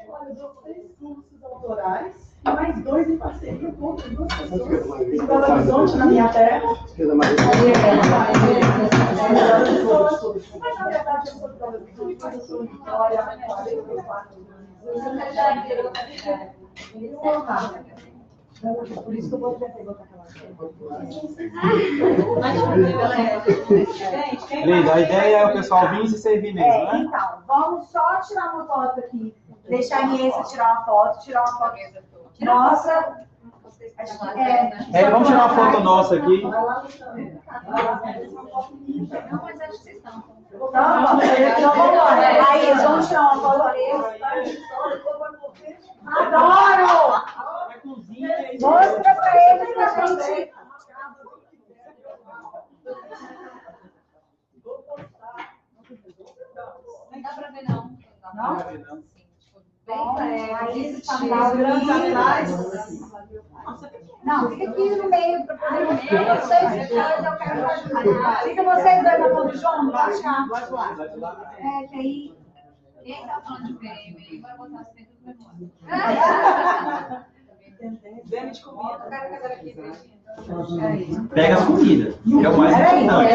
Olha, eu dou 6 cursos autorais. E mais 2 em parceria com outras 2 pessoas. Em Belo Horizonte, na minha terra. Mas, na verdade, eu sou de Belo Horizonte, mas eu sou de Vitória há 44 anos. Por isso que eu vou perguntar
Linda, a ideia é o pessoal vir e se servir mesmo, né?
Então, vamos só tirar uma foto aqui. Deixar a Aniessa tirar uma foto. Nossa.
Vamos tirar uma foto nossa aqui.
Não, mas acho que vocês estão.
Então vamos lá. Aí, vamos tirar uma foto deles. Adoro! Mostra pra eles que a gente...
Não dá pra ver, não.
Não?
Bem,
atrás. Não, fica aqui no meio para poder mostrar. Vocês dois, eu quero fazer. Fica vocês dois na mão do João, não pode ficar. Que aí.
Quem tá falando de PM, vai botar as coisas memória.
Vendo de comida.
Eu quero casar aqui,
Pega as comidas, que é o mais importante.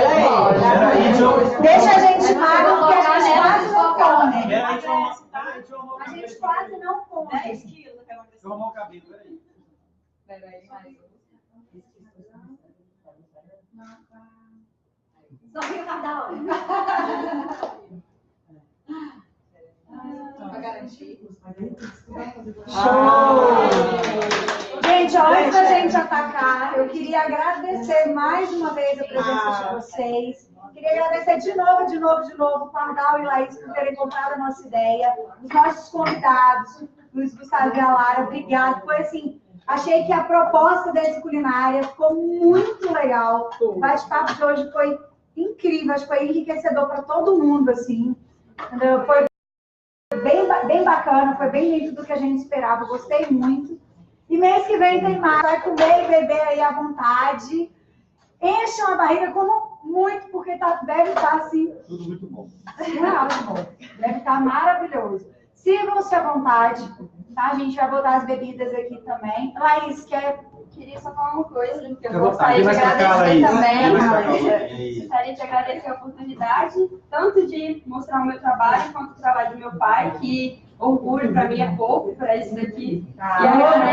Peraí, João.
Deixa a gente paga, porque a gente quase não come.
Peraí, João.
A gente quase não come.
10 quilos.
Deixa eu arrumar o cabelo, peraí.
Sorriu, Pardal. Pra garantir.
Gente, antes da gente atacar, eu queria agradecer mais uma vez a presença de vocês. Queria agradecer de novo, Pardal e Laís, por terem comprado a nossa ideia. Os nossos convidados, Luiz Gustavo e a Lara, obrigado. Foi assim, achei que a proposta desse culinária ficou muito legal. O bate-papo de hoje foi incrível, acho que foi enriquecedor para todo mundo, assim. Foi bem bem bacana, foi bem dentro do que a gente esperava, gostei muito. E mês que vem tem mais, vai comer e beber aí à vontade. Enche uma barriga, como muito, porque deve estar assim.
Tudo muito bom.
Deve estar maravilhoso. Sigam-se à vontade, tá? A gente vai botar as bebidas aqui também. Laís,
Queria só falar uma coisa, que
Fica à
eu
vontade.
gostaria de agradecer
também.
Gostaria de agradecer a oportunidade, tanto de mostrar o meu trabalho, quanto o trabalho do meu pai, que orgulho para mim é pouco, para isso daqui. E agradecer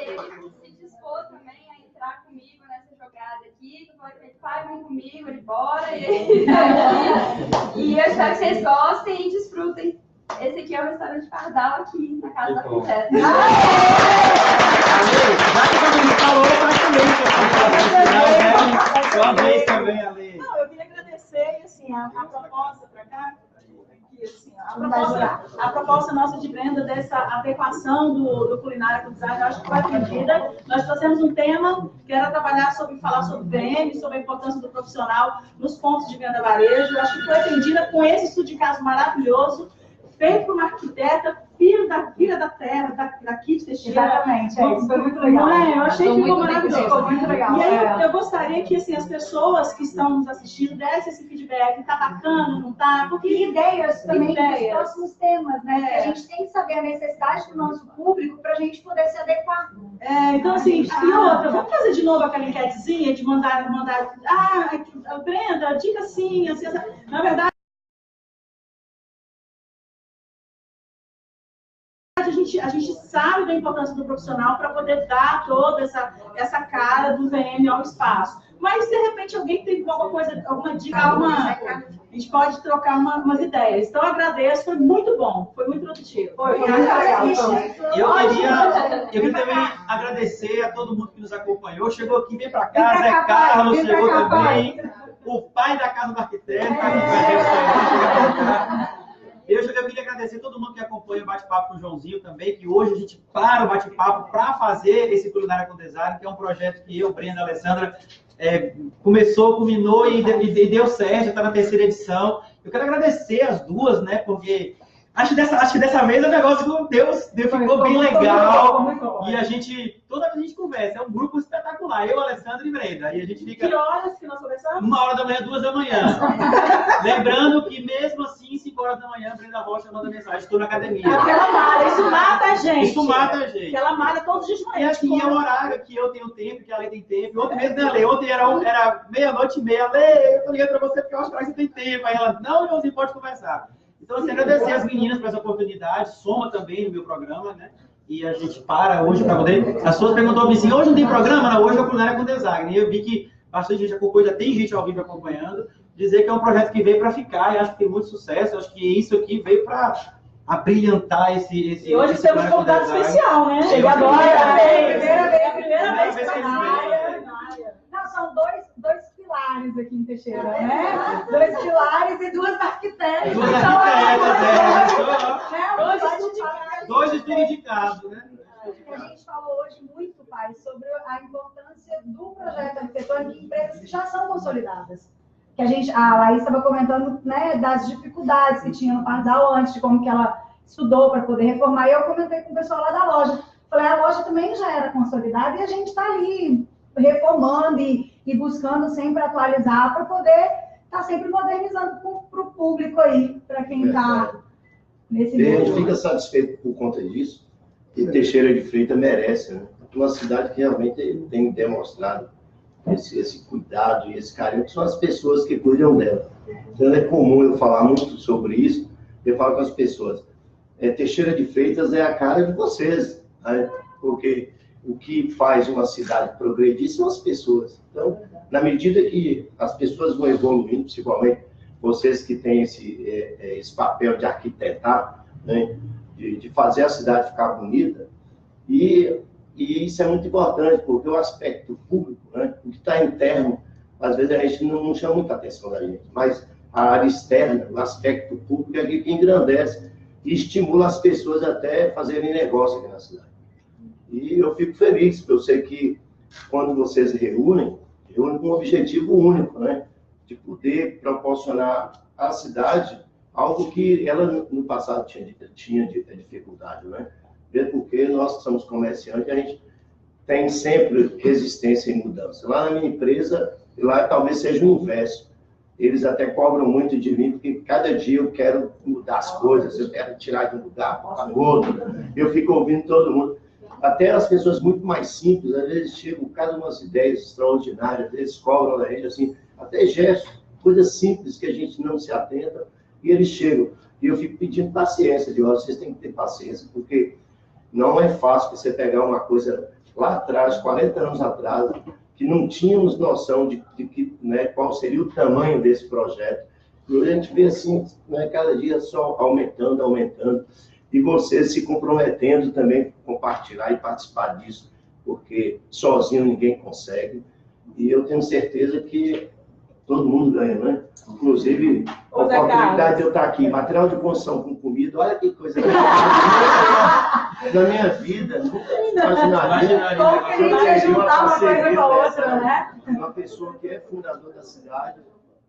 ele por se dispor também a entrar comigo nessa jogada aqui. Eu falei para ele, pai, vem comigo, ele bora. E eu espero que vocês gostem e desfrutem. Esse aqui é o restaurante Pardal, aqui na Casa da Arquiteta.
Sua vez também, Ale.
Não, eu queria agradecer, e assim, a proposta para cá, aqui, assim, a proposta nossa de Brenda dessa adequação do culinária com o design, eu acho que foi atendida. Nós trouxemos um tema que era falar sobre VM, sobre a importância do profissional nos pontos de venda varejo. Eu acho que foi atendida com esse estudo de caso maravilhoso, feito por uma arquiteta, filha da terra, daqui de Teixeira.
Exatamente, isso foi muito legal.
Eu achei que ficou maravilhoso.
Ficou muito legal.
E aí, eu gostaria que assim, as pessoas que estão nos assistindo dessem esse feedback. Tá bacana, não tá? Porque
E ideias também dos próximos temas, né? A gente tem que saber a necessidade do nosso público para a gente poder se adequar.
Então, assim, e outra, vamos fazer de novo aquela enquetezinha de mandar, Brenda, dica assim, na verdade, a gente sabe da importância do profissional para poder dar toda essa cara do VM ao espaço. Mas, de repente, alguém tem alguma coisa, alguma dica, a gente pode trocar umas ideias. Então, eu agradeço, foi muito bom, foi muito produtivo.
Foi muito legal.
Eu queria também agradecer a todo mundo que nos acompanhou. Chegou aqui, vem para cá, Zé Carlos chegou também. O pai da Casa do Arquiteto está aqui com a gente. Eu queria agradecer a todo mundo que acompanha o bate-papo com o Joãozinho também, que hoje a gente para o bate-papo para fazer esse Culinária com Design, que é um projeto que eu, Brenda, Alessandra, culminou e deu certo, está na 3ª edição. Eu quero agradecer as duas, né, porque acho que dessa vez o negócio ficou bem legal. E a gente, toda vez a gente conversa, é um grupo espetacular, eu, Alessandra e Brenda. E a gente fica...
Que horas que nós conversamos?
1h da manhã, 2h. Lembrando que mesmo assim, 5h, Brenda Rocha manda mensagem, estou na academia.
Aquela malha, isso mata a gente.
Isso mata a gente.
Aquela malha todos os dias de manhã.
E assim, é o horário que eu tenho tempo, que a Lei tem tempo. Ontem mesmo, né, Ale? Ontem era 00:30. Ale, eu tô ligando pra você porque eu acho que você tem tempo. Aí ela, não, Joãozinho, pode conversar. Então, assim, agradecer as meninas por essa oportunidade. Soma também no meu programa, né? E a gente para hoje para poder... As pessoas perguntou assim, hoje não tem programa? Não, hoje é o Culinária com Design. E eu vi que bastante gente acompanhou, já tem gente ao vivo acompanhando. Dizer que é um projeto que veio para ficar e acho que tem muito sucesso. Acho que isso aqui veio para abrilhantar esse
E hoje temos um convidado especial, né? Chega agora, primeira vez que
Não, são dois pilares aqui em Teixeira, né? 2 pilares e 2 arquitetas.
2 arquitetas, 2 estudos indicados, né?
A gente falou hoje muito, pai, sobre a importância do projeto arquitetônico em empresas que já são consolidadas. Que a Laís estava comentando, né, das dificuldades que tinha no Pardal antes, de como que ela estudou para poder reformar. E eu comentei com o pessoal lá da loja. Falei, a loja também já era consolidada e a gente está ali reformando e buscando sempre atualizar para poder estar sempre modernizando para o público aí, para quem está nesse
A gente
mundo.
fica satisfeito por conta disso. E Teixeira de Freitas merece, né? Uma cidade que realmente tem demonstrado esse cuidado e esse carinho, que são as pessoas que cuidam dela. Então é comum eu falar muito sobre isso, eu falo com as pessoas. Teixeira de Freitas é a cara de vocês, né? Porque o que faz uma cidade progredir são as pessoas. Então, na medida que as pessoas vão evoluindo, principalmente vocês que têm esse papel de arquitetar, né? De fazer a cidade ficar bonita, e isso é muito importante, porque o aspecto público, né? O que está interno, às vezes a gente não chama muita atenção da gente, mas a área externa, o aspecto público é que engrandece e estimula as pessoas até fazerem negócio aqui na cidade. E eu fico feliz, porque eu sei que quando vocês reúnem com um objetivo único, né? De poder proporcionar à cidade algo que ela no passado tinha dificuldade, né? Mesmo porque nós somos comerciantes, a gente tem sempre resistência em mudança. Lá na minha empresa, lá talvez seja o inverso. Eles até cobram muito de mim, porque cada dia eu quero mudar as coisas, eu quero tirar de um lugar para o outro. Eu fico ouvindo todo mundo. Até as pessoas muito mais simples, às vezes chegam com cada umas ideias extraordinárias, eles cobram da gente, assim, até gestos, coisas simples que a gente não se atenta, e eles chegam. E eu fico pedindo paciência, digo, vocês têm que ter paciência, porque não é fácil você pegar uma coisa lá atrás, 40 anos atrás, que não tínhamos noção de né, qual seria o tamanho desse projeto. E a gente vê assim, né, cada dia só aumentando, aumentando. E você se comprometendo também a compartilhar e participar disso, porque sozinho ninguém consegue. E eu tenho certeza que todo mundo ganha, né? Inclusive, a oportunidade de eu estar aqui, material de construção com comida, olha que coisa. Na minha vida, nunca imaginaria.
Como que a gente ia juntar uma coisa com a outra, né?
Uma pessoa que é fundador da cidade,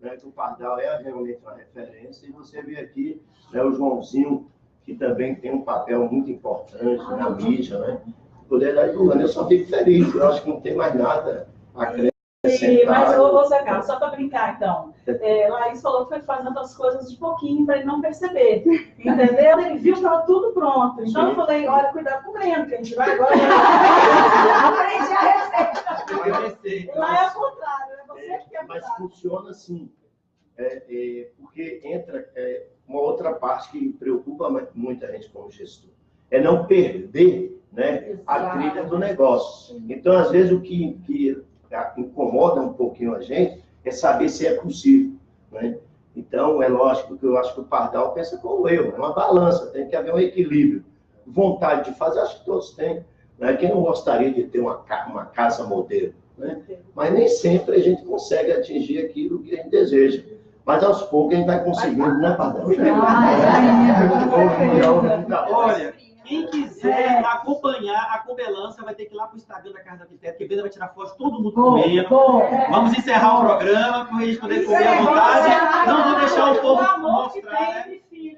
né, que o Pardal é realmente uma referência, e você vê aqui, né, o Joãozinho, que também tem um papel muito importante na mídia, né? Poder dar eu só fico feliz, eu acho que não tem mais nada a acrescentar.
Mas, ô Zé Carlos, só para brincar, então, Laís falou que foi fazendo as coisas de pouquinho para ele não perceber, entendeu? Ele viu que estava tudo pronto. Então, eu falei, olha, cuidado com o Breno, que a gente vai agora...
Aprendi a receita.
Lá é o contrário, né? Você que é
Mas funciona assim, porque entra uma outra parte que preocupa muita gente como gestor, é não perder, né, a trilha do negócio. Então, às vezes, o que incomoda um pouquinho a gente é saber se é possível, né? Então, é lógico que eu acho que o Pardal pensa como eu, é uma balança, tem que haver um equilíbrio. Vontade de fazer, acho que todos têm, né? Quem não gostaria de ter uma casa modelo, né? Mas nem sempre a gente consegue atingir aquilo que a gente deseja. Mas aos poucos a gente vai conseguindo, né, Pardal?
Olha, quem quiser acompanhar a Cobelança vai ter que ir lá para o Instagram da Casa do Arquiteto, que a Beda vai tirar foto de todo mundo comendo. Vamos encerrar o programa para a gente poder comer à vontade. Não vou deixar o povo mostrar, né? E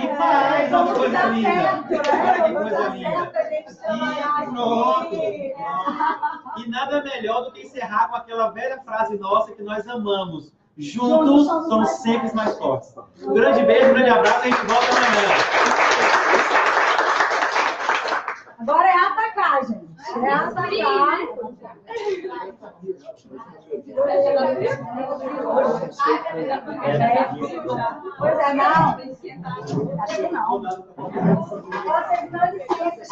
pais, olha que coisa linda. Olha que coisa linda. E pronto. E nada melhor do que encerrar com aquela velha frase nossa que nós amamos. Juntos somos sempre mais fortes. Um grande beijo, um grande abraço e a gente volta amanhã.
Agora é atacar, gente. É atacar. Pois é, não. Acho que não. Vocês não licença,